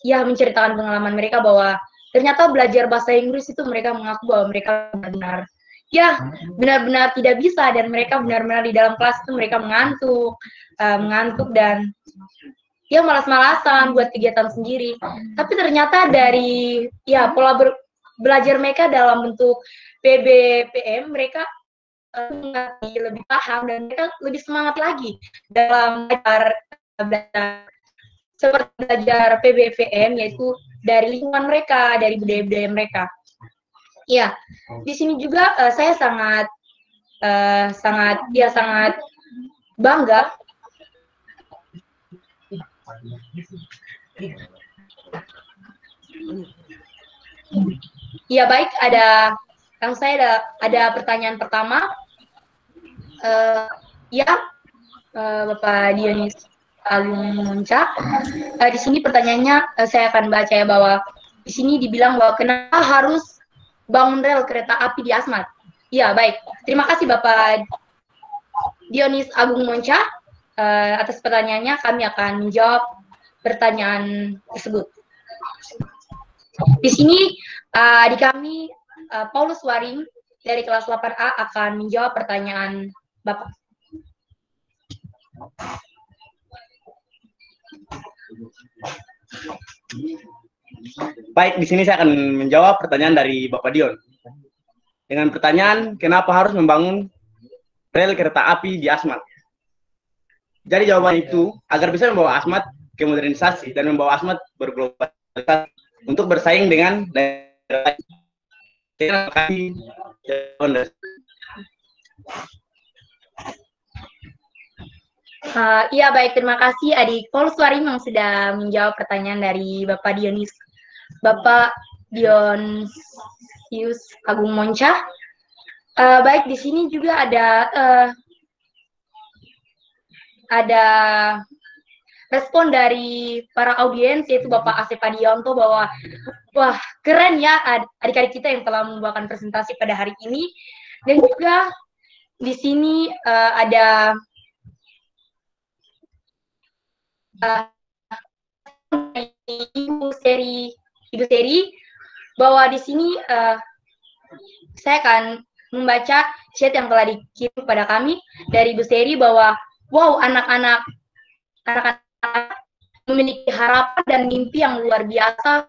ya menceritakan pengalaman mereka bahwa ternyata belajar bahasa Inggris itu mereka mengaku bahwa mereka benar-benar tidak bisa, dan mereka benar-benar di dalam kelas itu mereka mengantuk dan ya malas-malasan buat kegiatan sendiri. Tapi ternyata dari ya pola belajar mereka dalam bentuk PBPM, mereka lebih paham dan mereka lebih semangat lagi dalam belajar seperti belajar PBPM, yaitu dari lingkungan mereka, dari budaya-budaya mereka. Ya, di sini juga saya sangat bangga. Ya, baik, ada pertanyaan pertama. Bapak Dionis Agung Munca. Di sini pertanyaannya saya akan baca ya, bahwa di sini dibilang bahwa kenapa harus bangun rel kereta api di Asmat. Ya, baik. Terima kasih Bapak Dionis Agung Monca atas pertanyaannya. Kami akan menjawab pertanyaan tersebut. Di sini di kami Paulus Waring dari kelas 8A akan menjawab pertanyaan Bapak. Baik, di sini saya akan menjawab pertanyaan dari Bapak Dion. Dengan pertanyaan, kenapa harus membangun rel kereta api di Asmat? Jadi jawaban itu, agar bisa membawa Asmat ke modernisasi dan membawa Asmat berglobalisasi untuk bersaing dengan daerah lain. Iya, baik, terima kasih adik Paulus Waring yang sudah menjawab pertanyaan dari Bapak Dionisius Agung Monca. Baik, di sini juga ada respon dari para audiens, yaitu Bapak Asep Adionto, bahwa wah, keren ya adik-adik kita yang telah membawakan presentasi pada hari ini. Dan juga di sini ada Ibu Seri, bahwa di sini saya akan membaca chat yang telah dikirim kepada kami dari Ibu Seri, bahwa wow, anak-anak memiliki harapan dan mimpi yang luar biasa.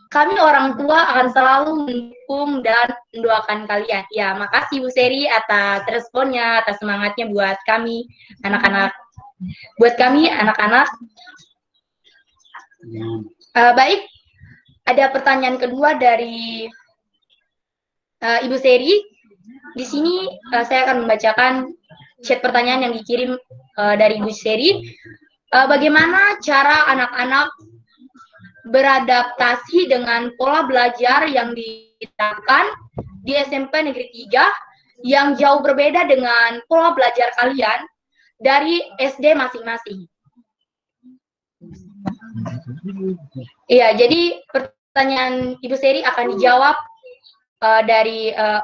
Kami orang tua akan selalu mendukung dan mendoakan kalian. Ya, makasih Bu Seri atas responnya, atas semangatnya buat kami anak-anak. Baik, ada pertanyaan kedua dari Ibu Seri. Di sini saya akan membacakan chat pertanyaan yang dikirim dari Ibu Seri. Bagaimana cara anak-anak beradaptasi dengan pola belajar yang diterapkan di SMP Negeri 3 yang jauh berbeda dengan pola belajar kalian dari SD masing-masing? Iya, jadi pertanyaan Ibu Seri akan dijawab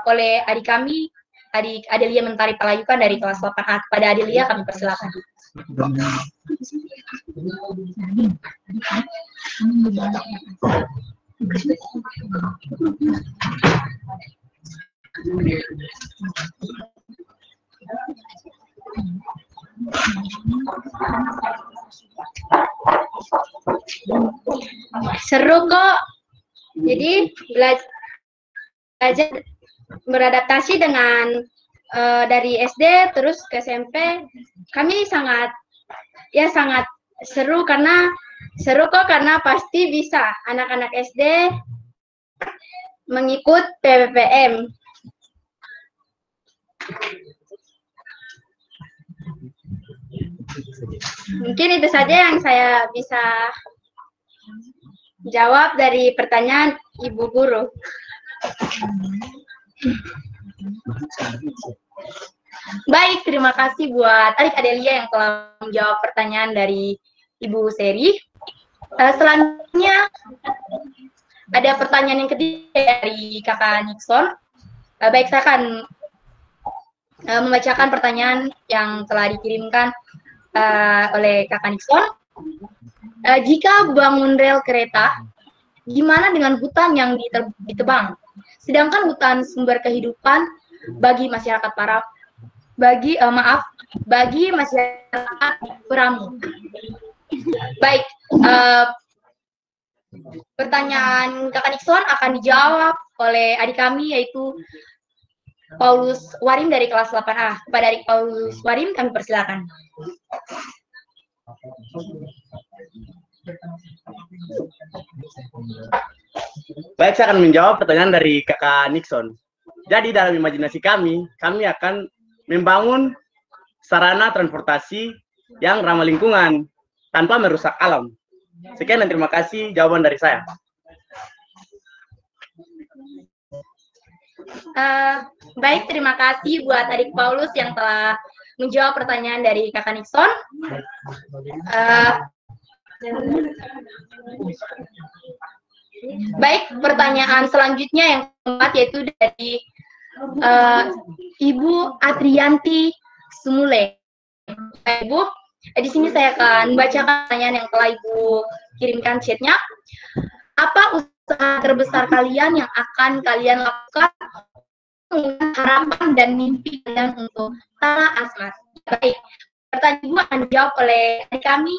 oleh adik kami, adik Adelia Mentari Palayukan dari kelas 8A. Pada Adelia kami persilakan. Seru kok. Jadi belajar beradaptasi dengan dari SD terus ke SMP, kami sangat seru karena pasti bisa anak-anak SD mengikut PPPM. Mungkin itu saja yang saya bisa jawab dari pertanyaan Ibu Guru. Baik, terima kasih buat adik Adelia yang telah menjawab pertanyaan dari Ibu Seri. Selanjutnya ada pertanyaan yang ketiga dari Kakak Nixon. Baik, saya akan membacakan pertanyaan yang telah dikirimkan oleh Kakak Nixon. Jika bangun rel kereta, gimana dengan hutan yang ditebang? Sedangkan hutan sumber kehidupan bagi masyarakat bagi masyarakat Peramu. Baik, pertanyaan Kakak Nixon akan dijawab oleh adik kami, yaitu Paulus Warim dari kelas 8A. Kepada adik Paulus Warim kami persilakan. Baik, saya akan menjawab pertanyaan dari Kakak Nixon. Jadi dalam imajinasi kami akan membangun sarana transportasi yang ramah lingkungan tanpa merusak alam. Sekian dan terima kasih jawaban dari saya. Baik, terima kasih buat adik Paulus yang telah menjawab pertanyaan dari Kakak Nixon. Baik, pertanyaan selanjutnya yang keempat yaitu dari Ibu Adrianti Sumule. Ibu, di sini saya akan membacakan pertanyaan yang telah Ibu kirimkan chatnya. Apa usaha usaha terbesar kalian yang akan kalian lakukan harapan dan mimpi kalian untuk Tanah Asmat? Baik, pertanyaan Ibu akan dijawab oleh kami,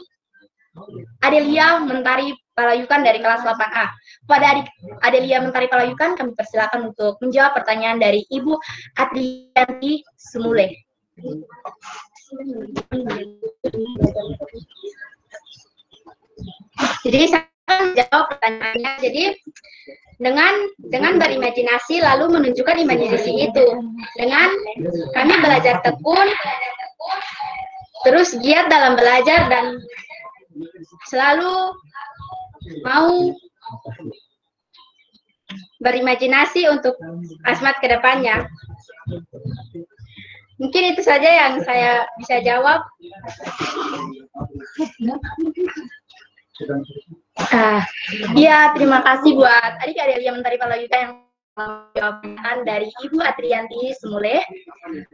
Adelia Mentari Palayukan dari kelas 8A. Kepada Adelia Mentari Palayukan, kami persilakan untuk menjawab pertanyaan dari Ibu Atrianti Sumule. Jadi saya akan menjawab pertanyaannya. Jadi dengan berimajinasi lalu menunjukkan imajinasi itu. Dengan kami belajar tekun, terus giat dalam belajar dan selalu mau berimajinasi untuk Asmat ke depannya. Mungkin itu saja yang saya bisa jawab. Iya, terima kasih buat adik Adelia Mentari Palayukan yang menjawab dari Ibu Atrianti Sumule.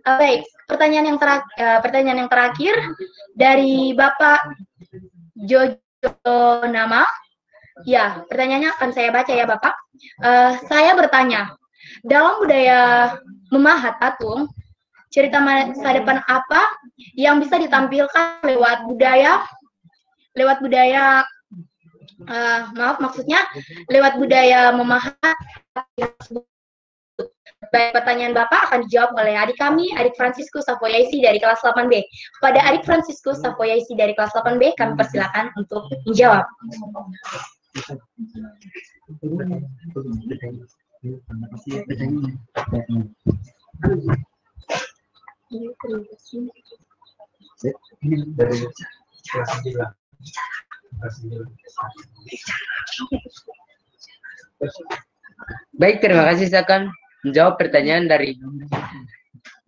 Baik, pertanyaan yang terakhir dari Bapak Jojo Nama. Ya, pertanyaannya akan saya baca ya Bapak. Saya bertanya, dalam budaya memahat patung, cerita masa depan apa yang bisa ditampilkan lewat budaya lewat budaya memahat. Baik, pertanyaan Bapak akan dijawab oleh adik kami, adik Franciscus Savoyaisi dari kelas 8B. Kepada adik Franciscus Savoyaisi dari kelas 8B, kami persilakan untuk menjawab. Baik, terima kasih. Saya akan menjawab pertanyaan dari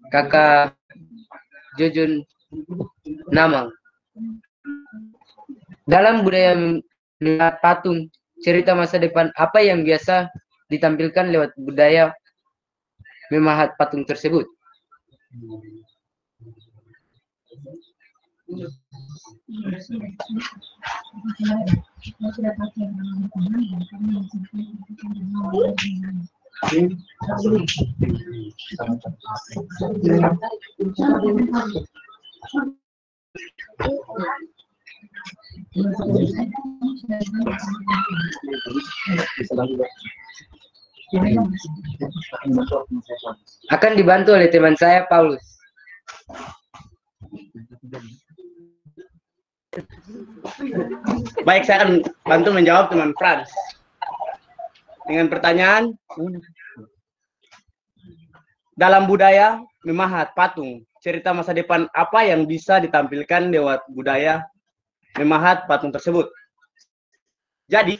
Kakak Jujun Namang. Dalam budaya melihat patung, cerita masa depan apa yang biasa ditampilkan lewat budaya memahat patung tersebut? Akan dibantu oleh teman saya, Paulus. Baik, saya akan bantu menjawab teman Frans. Dengan pertanyaan, dalam budaya memahat patung, cerita masa depan apa yang bisa ditampilkan lewat budaya memahat patung tersebut? Jadi,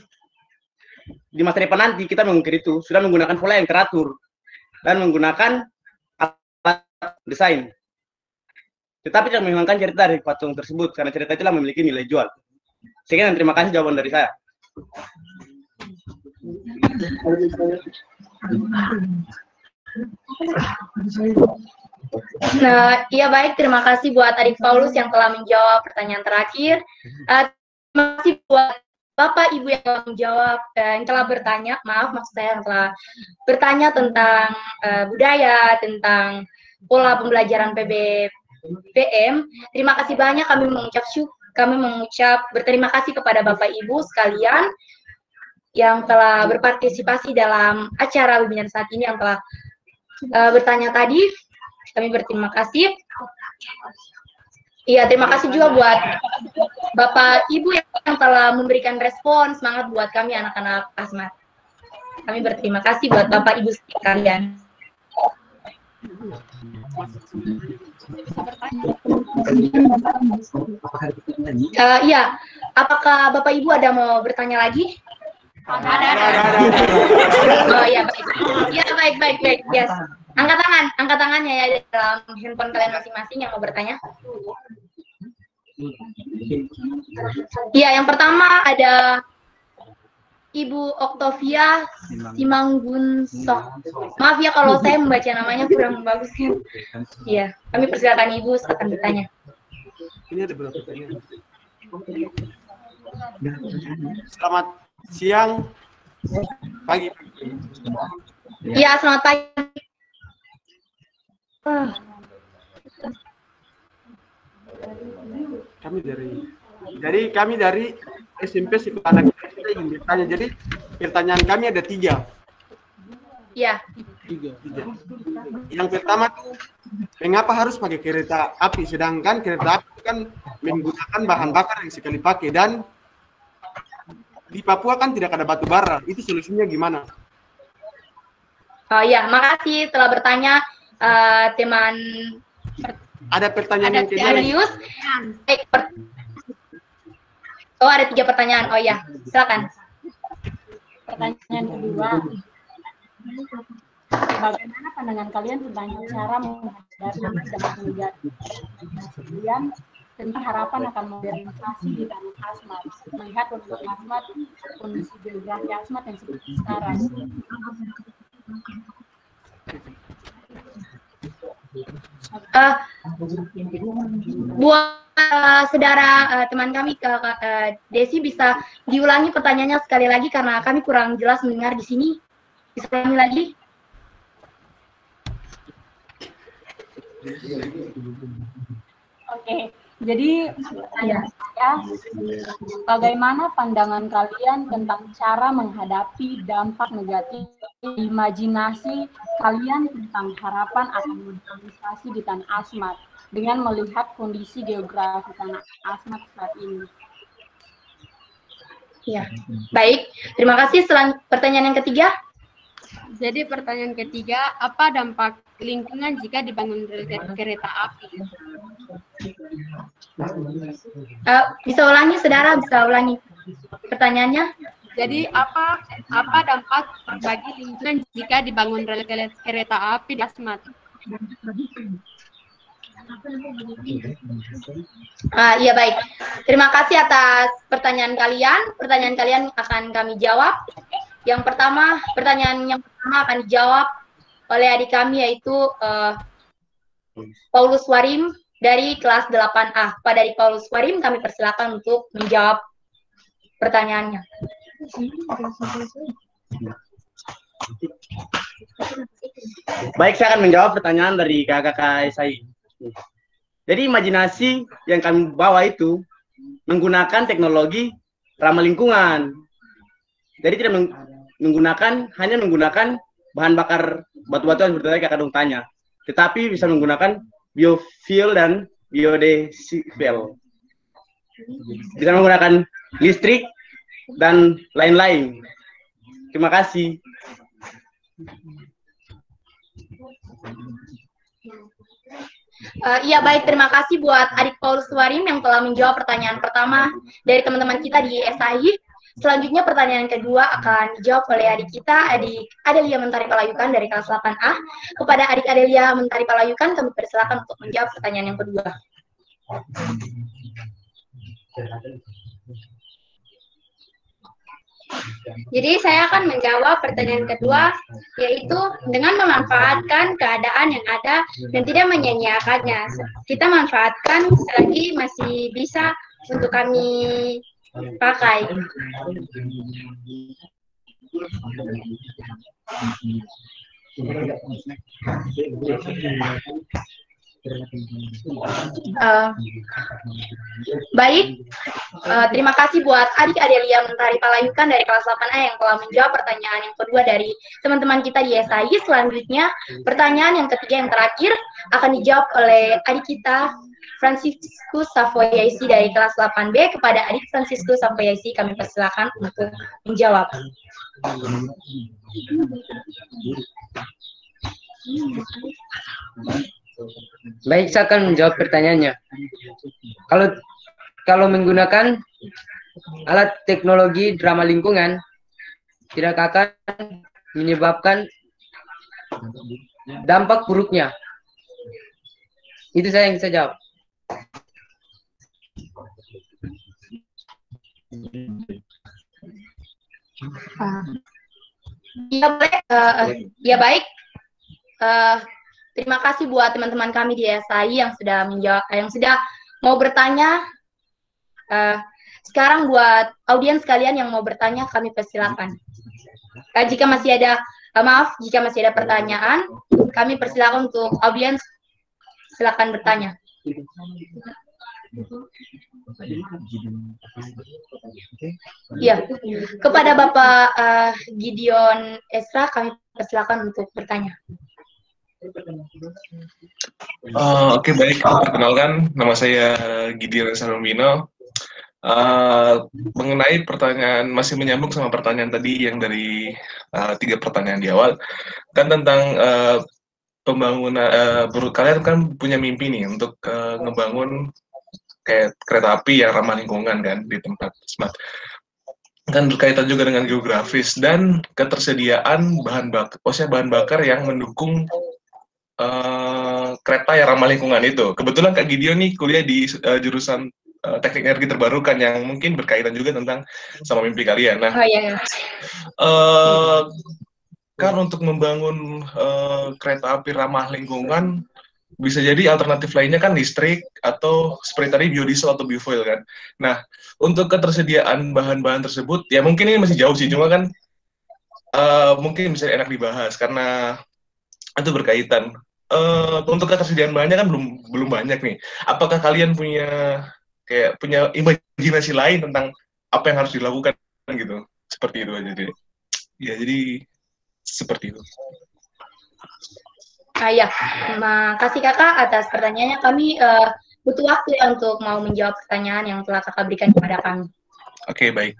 di masa depan nanti kita mengukir itu sudah menggunakan pola yang teratur dan menggunakan alat desain. Tetapi tidak menghilangkan cerita dari patung tersebut karena cerita itulah memiliki nilai jual. Sekian, terima kasih jawaban dari saya. Nah, iya baik, terima kasih buat adik Paulus yang telah menjawab pertanyaan terakhir. Terima kasih buat Bapak Ibu yang telah menjawab, yang telah bertanya, maksud saya yang telah bertanya tentang budaya, tentang pola pembelajaran PBPM. Terima kasih banyak, kami mengucap berterima kasih kepada Bapak Ibu sekalian yang telah berpartisipasi dalam acara webinar saat ini, yang telah bertanya tadi. Kami berterima kasih. Iya, terima kasih juga buat Bapak Ibu yang telah memberikan respon semangat buat kami anak-anak Asmat. Kami berterima kasih buat Bapak Ibu sekalian. Iya, apakah Bapak Ibu ada mau bertanya lagi? Ada. Oh iya, baik. Iya, baik. Yes. Angkat tangannya ya dalam handphone kalian masing-masing yang mau bertanya. Iya, yang pertama ada Ibu Octavia Simanggunsok. Maaf ya kalau saya membaca namanya kurang bagus. Iya, kami persilakan Ibu akan bertanya. Ini ada beberapa pertanyaan. Selamat siang Pagi. Iya, selamat pagi. Kami dari SMP Sekolah Anak kita ingin bertanya. Jadi pertanyaan kami ada 3. Iya. Yang pertama tuh, mengapa harus pakai kereta api? Sedangkan kereta api kan menggunakan bahan bakar yang sekali pakai, dan di Papua kan tidak ada batu bara. Itu solusinya gimana? Oh iya, makasih telah bertanya teman Ada pertanyaan yang kedua. Adelius. Oh, ada 3 pertanyaan. Oh iya, silakan. Pertanyaan kedua, bagaimana pandangan kalian tentang cara menghadapi dampak negatif kemudian tentang harapan akan modernisasi di tanah Asmat, melihat kondisi Asmat, kondisi geografi Asmat yang seperti sekarang? Buat saudara teman kami Desi, bisa diulangi pertanyaannya sekali lagi karena kami kurang jelas mendengar di sini. Bisa ulangi lagi? Oke, jadi pertanyaan saya, bagaimana pandangan kalian tentang cara menghadapi dampak negatif imajinasi kalian tentang harapan akan modernisasi di tanah Asmat dengan melihat kondisi geografi tanah Asmat saat ini? Ya, baik. Terima kasih. Pertanyaan yang ketiga. Jadi pertanyaan ketiga, apa dampak lingkungan jika dibangun kereta api? Bisa ulangi, saudara? Bisa ulangi pertanyaannya? Jadi apa dampak bagi lingkungan jika dibangun rel kereta api di Asmat? Iya, baik. Terima kasih atas pertanyaan kalian. Pertanyaan kalian akan kami jawab. Pertanyaan yang pertama akan dijawab oleh adik kami, yaitu Paulus Warim dari kelas 8A. Pada adik Paulus Warim, kami persilakan untuk menjawab pertanyaannya. Baik, saya akan menjawab pertanyaan dari kakak saya. Jadi imajinasi yang kami bawa itu menggunakan teknologi ramah lingkungan. Jadi tidak hanya menggunakan bahan bakar batu-batuan seperti tadi kakak dong tanya, tetapi bisa menggunakan biofuel dan biodiesel. Bisa menggunakan listrik dan lain-lain. Terima kasih. Iya, baik. Terima kasih buat adik Paulus Warim yang telah menjawab pertanyaan pertama dari teman-teman kita di SAI. Selanjutnya pertanyaan kedua akan dijawab oleh adik kita, adik Adelia Mentari Palayukan dari kelas 8A. Kepada adik Adelia Mentari Palayukan, kami persilakan untuk menjawab pertanyaan yang kedua. Jadi saya akan menjawab pertanyaan kedua, yaitu dengan memanfaatkan keadaan yang ada dan tidak menyia-nyiakannya. Kita manfaatkan selagi masih bisa untuk kami pakai. Baik, terima kasih buat adik Adelia Mentari Palayukan dari kelas 8A yang telah menjawab pertanyaan yang kedua dari teman-teman kita di SAI. Selanjutnya, pertanyaan yang ketiga yang terakhir akan dijawab oleh adik kita Franciscus Savoyaisi dari kelas 8B. Kepada adik Franciscus Savoyaisi kami persilakan untuk menjawab. Baik, saya akan menjawab pertanyaannya. Kalau menggunakan alat teknologi ramah lingkungan, tidak akan menyebabkan dampak buruknya. Itu saya yang bisa jawab. Ya baik. Terima kasih buat teman-teman kami di SAI yang sudah menjawab, yang sudah mau bertanya. Sekarang buat audiens kalian yang mau bertanya, kami persilakan. Jika masih ada maaf, jika masih ada pertanyaan, kami persilakan untuk audiens, silakan bertanya. Ya, kepada Bapak Gideon Esra, kami persilakan untuk bertanya. Oke, baik. Perkenalkan, nama saya Gideon Esra Lumino. Mengenai pertanyaan, masih menyambung sama pertanyaan tadi yang dari 3 pertanyaan di awal, kan tentang pembangunan, kalian kan punya mimpi nih untuk ngebangun kayak kereta api yang ramah lingkungan kan di tempat smart. Kan berkaitan juga dengan geografis dan ketersediaan bahan bakar yang mendukung kereta yang ramah lingkungan itu. Kebetulan Kak Gideon nih kuliah di jurusan teknik energi terbarukan yang mungkin berkaitan juga tentang sama mimpi kalian. Nah, kan untuk membangun kereta api ramah lingkungan bisa jadi alternatif lainnya kan listrik atau seperti tadi biodiesel atau biofuel kan. Nah, untuk ketersediaan bahan-bahan tersebut ya mungkin ini masih jauh sih, cuma kan mungkin bisa enak dibahas karena itu berkaitan. Untuk ketersediaan bahannya kan belum banyak nih. Apakah kalian punya imajinasi lain tentang apa yang harus dilakukan gitu? Seperti itu aja jadi. Ya jadi seperti itu. Ya, terima kasih Kakak atas pertanyaannya. Kami butuh waktu ya untuk mau menjawab pertanyaan yang telah Kakak berikan kepada kami. Oke, baik.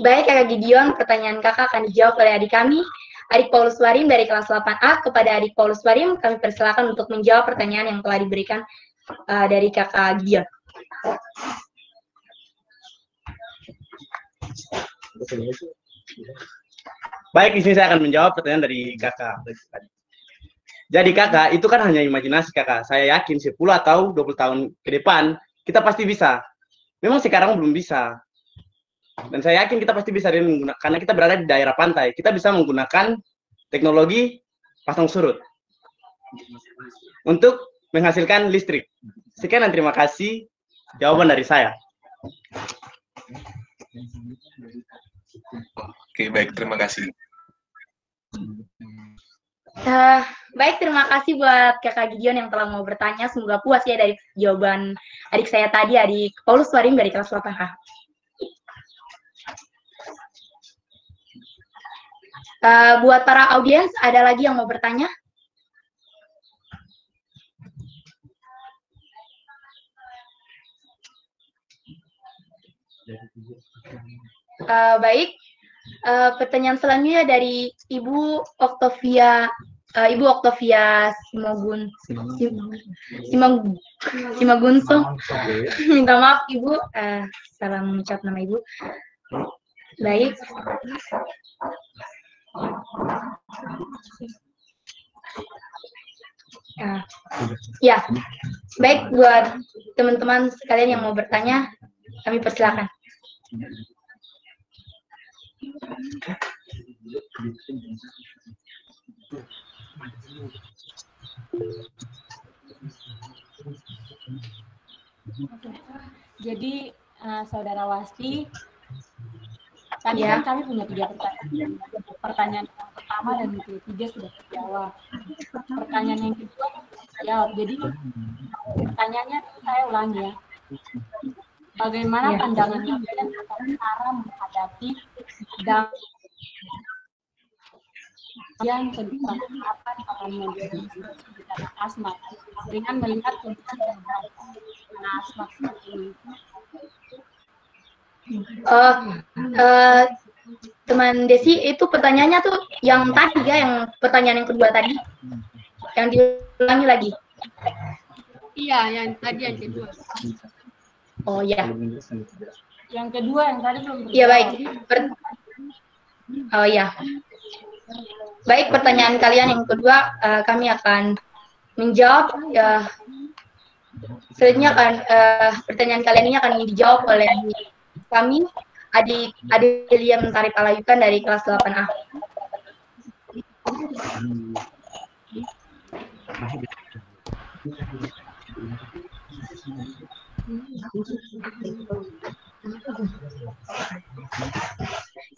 Baik, Kakak Gideon, pertanyaan Kakak akan dijawab oleh adik kami, Adik Paulus Warim dari kelas 8A. Kepada Adik Paulus Warim, kami persilakan untuk menjawab pertanyaan yang telah diberikan dari Kakak Gideon. Baik, di sini saya akan menjawab pertanyaan dari Kakak. Jadi Kakak, itu kan hanya imajinasi Kakak. Saya yakin 10 atau 20 tahun ke depan, kita pasti bisa. Memang sekarang belum bisa. Dan saya yakin kita pasti bisa karena kita berada di daerah pantai. Kita bisa menggunakan teknologi pasang surut untuk menghasilkan listrik. Sekian dan terima kasih jawaban dari saya. Oke, baik, terima kasih. Baik, terima kasih buat Kakak Gideon yang telah mau bertanya. Semoga puas ya dari jawaban adik saya tadi, Adik Paulus Warim dari kelas 8A. Buat para audiens, ada lagi yang mau bertanya? Baik, pertanyaan selanjutnya dari Ibu Octavia Simagunso. Minta maaf Ibu, salah mengucap nama Ibu. Baik. Ya, baik buat teman-teman sekalian yang mau bertanya, kami persilakan. Jadi Saudara Wasti, tadi kan kami punya 3 pertanyaan. Pertanyaan yang pertama dan yang ketiga sudah terjawab. Pertanyaan yang kedua terjawab. Jadi pertanyaannya saya ulangi ya. Bagaimana pandangan kalian tentang cara menghadapi dan yang kedua kapan akan menjadi di tanah Asmat dengan melihat kondisi tanah Asmat seperti ini. Teman Desi, itu pertanyaannya tuh yang tadi ya, yang pertanyaan yang kedua tadi, yang diulangi lagi. Iya, yang tadi yang kedua. Oh ya. Yang kedua yang tadi belum. Iya baik. Oh ya. Baik, pertanyaan kalian yang kedua kami akan menjawab. Selanjutnya akan pertanyaan kalian ini akan dijawab oleh kami, adik Lia Mentari Palayukan dari kelas 8A.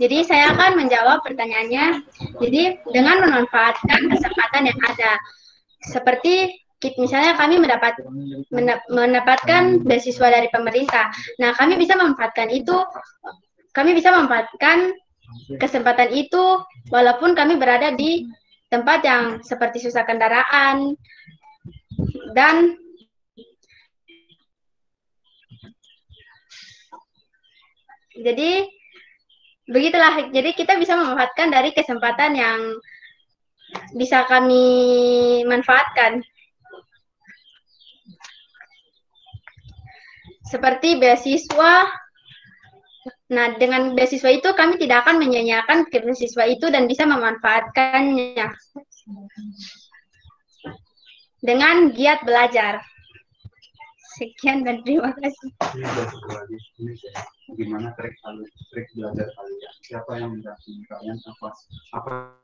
Jadi saya akan menjawab pertanyaannya. Jadi dengan memanfaatkan kesempatan yang ada, seperti misalnya kami mendapatkan beasiswa dari pemerintah. Nah, kami bisa memanfaatkan itu. Kami bisa memanfaatkan kesempatan itu walaupun kami berada di tempat yang seperti susah kendaraan dan jadi begitulah. Jadi kita bisa memanfaatkan dari kesempatan yang bisa kami manfaatkan. Seperti beasiswa. Nah, dengan beasiswa itu kami tidak akan menyia-nyiakan beasiswa itu dan bisa memanfaatkannya dengan giat belajar. Sekian dan terima kasih. Gimana trik belajar kalian? Siapa yang mendampingi kalian? Apa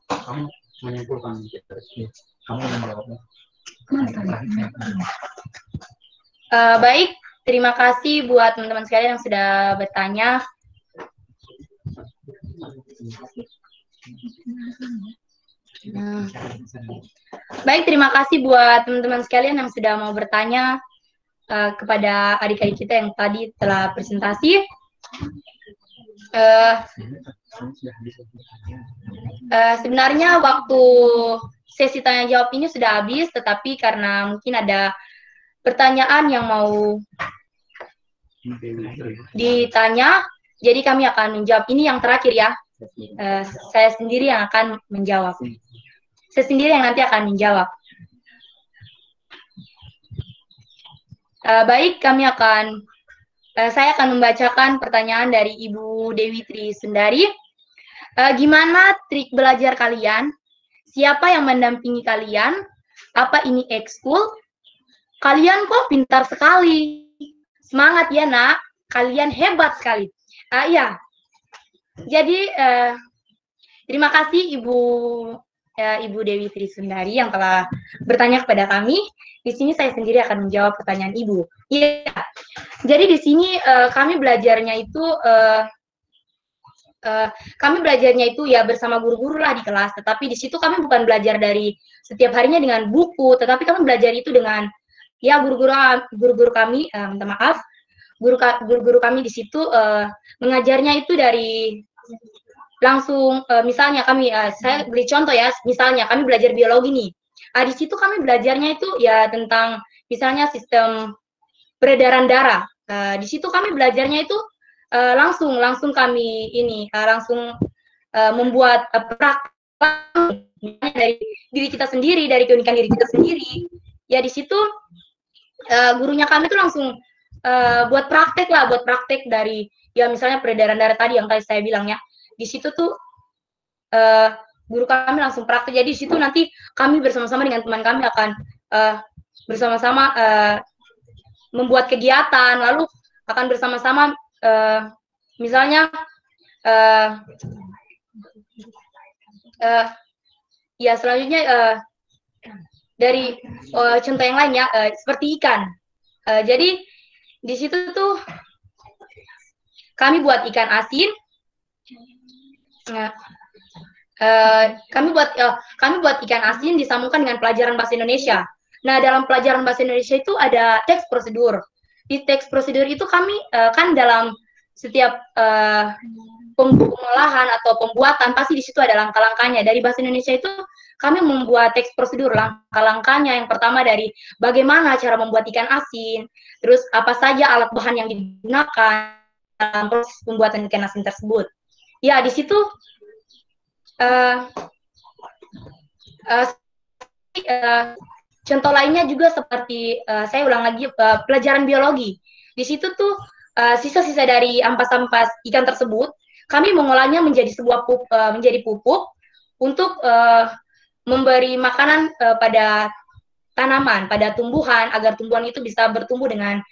kamu menyimpulkan? Kamu menjawabnya. Baik, terima kasih buat teman-teman sekalian yang sudah bertanya. Baik, terima kasih buat teman-teman sekalian yang sudah mau bertanya kepada adik-adik kita yang tadi telah presentasi. Sebenarnya waktu sesi tanya jawab ini sudah habis, tetapi karena mungkin ada pertanyaan yang mau ditanya, jadi kami akan menjawab. Ini yang terakhir ya. Saya sendiri yang akan menjawab. Saya sendiri yang nanti akan menjawab. Baik, saya akan membacakan pertanyaan dari Ibu Dewi Tri Sundari. Gimana trik belajar kalian? Siapa yang mendampingi kalian? Apa ini ekskul? Kalian kok pintar sekali. Semangat ya nak, kalian hebat sekali. Ya, jadi terima kasih Ibu Dewi Tri Sundari yang telah bertanya kepada kami. Di sini saya sendiri akan menjawab pertanyaan Ibu. Iya, jadi di sini kami belajarnya itu ya bersama guru-guru lah di kelas. Tetapi di situ kami bukan belajar dari setiap harinya dengan buku, tetapi kami belajar itu dengan ya guru-guru kami, minta maaf, guru-guru kami di situ mengajarnya itu dari langsung, misalnya kami, saya beri contoh ya, misalnya kami belajar biologi nih, di situ kami belajarnya itu ya tentang misalnya sistem peredaran darah, di situ kami belajarnya itu langsung kami ini langsung membuat praktek dari diri kita sendiri, dari keunikan diri kita sendiri, ya di situ gurunya kami tuh langsung buat praktek dari ya misalnya peredaran darah tadi yang tadi saya bilang ya. Di situ tuh guru kami langsung praktek. Jadi di situ nanti kami bersama-sama dengan teman kami akan bersama-sama membuat kegiatan, lalu akan bersama-sama misalnya ya selanjutnya dari contoh yang lain ya, seperti ikan. Jadi di situ tuh kami buat ikan asin. Kami buat ikan asin disambungkan dengan pelajaran bahasa Indonesia. Nah, dalam pelajaran bahasa Indonesia itu ada teks prosedur. di teks prosedur itu kami kan dalam setiap pengolahan atau pembuatan pasti di situ ada langkah-langkahnya. Dari bahasa Indonesia itu kami membuat teks prosedur langkah-langkahnya. Yang pertama dari bagaimana cara membuat ikan asin, terus apa saja alat bahan yang digunakan dalam proses pembuatan ikan asin tersebut. Ya, di situ contoh lainnya juga seperti saya ulang lagi pelajaran biologi. Di situ tuh sisa-sisa dari ampas-ampas ikan tersebut kami mengolahnya menjadi sebuah menjadi pupuk untuk memberi makanan pada tanaman, pada tumbuhan agar tumbuhan itu bisa bertumbuh dengan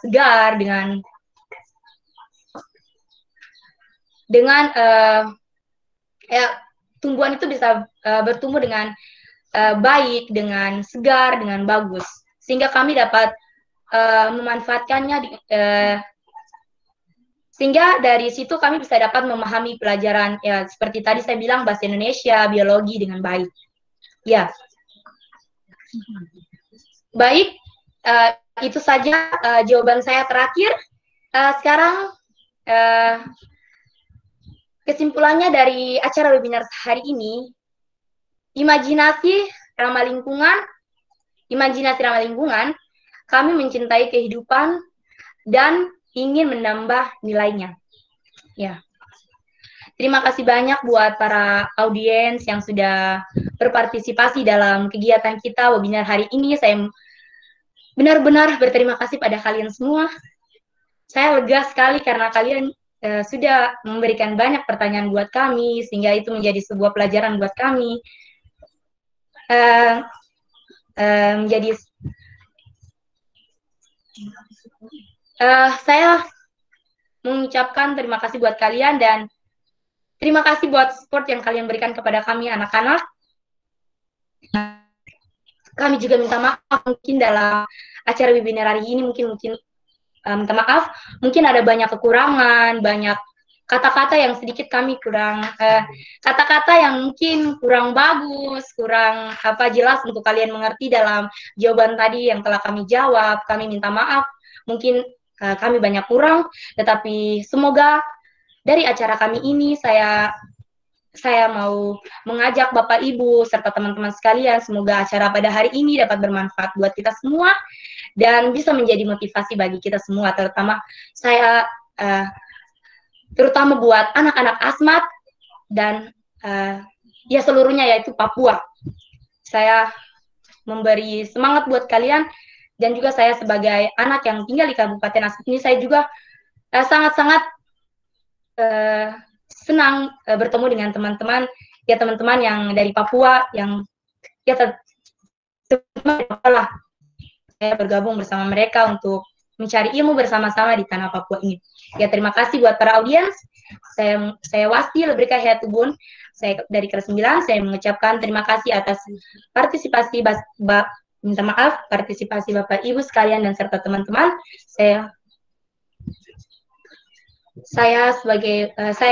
segar, dengan tumbuhan itu bisa bertumbuh dengan baik, dengan segar, dengan bagus, sehingga kami dapat memanfaatkannya. Sehingga dari situ kami bisa dapat memahami pelajaran, ya seperti tadi saya bilang, bahasa Indonesia, biologi dengan baik. Ya, baik, itu saja jawaban saya terakhir. Sekarang kesimpulannya dari acara webinar hari ini, imajinasi ramah lingkungan, kami mencintai kehidupan dan ingin menambah nilainya. Ya. Terima kasih banyak buat para audiens yang sudah berpartisipasi dalam kegiatan kita webinar hari ini. Saya benar-benar berterima kasih pada kalian semua. Saya lega sekali karena kalian sudah memberikan banyak pertanyaan buat kami, sehingga itu menjadi sebuah pelajaran buat kami. Saya mengucapkan terima kasih buat kalian dan terima kasih buat support yang kalian berikan kepada kami anak-anak. Kami juga minta maaf mungkin dalam acara webinar hari ini mungkin minta maaf, mungkin ada banyak kekurangan, banyak kata-kata yang sedikit kami kurang, kata-kata yang mungkin kurang bagus, kurang jelas untuk kalian mengerti dalam jawaban tadi yang telah kami jawab. Kami minta maaf, mungkin kami banyak kurang, tetapi semoga dari acara kami ini saya mau mengajak Bapak Ibu serta teman-teman sekalian, semoga acara pada hari ini dapat bermanfaat buat kita semua dan bisa menjadi motivasi bagi kita semua, terutama saya terutama buat anak-anak Asmat dan ya seluruhnya, yaitu Papua. Saya memberi semangat buat kalian. Dan juga saya sebagai anak yang tinggal di Kabupaten Asmat ini, saya juga sangat-sangat senang bertemu dengan teman-teman yang dari Papua, yang ya saya bergabung bersama mereka untuk mencari ilmu bersama-sama di tanah Papua ini. Ya, terima kasih buat para audiens. Saya Wasti Lebrika Hayatubun, saya dari kelas 9, saya mengucapkan terima kasih atas partisipasi minta maaf partisipasi Bapak Ibu sekalian dan serta teman-teman. Saya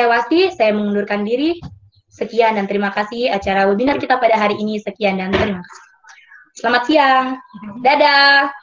Wasti, saya mengundurkan diri. Sekian dan terima kasih acara webinar kita pada hari ini. Sekian dan terima kasih. Selamat siang. Dadah.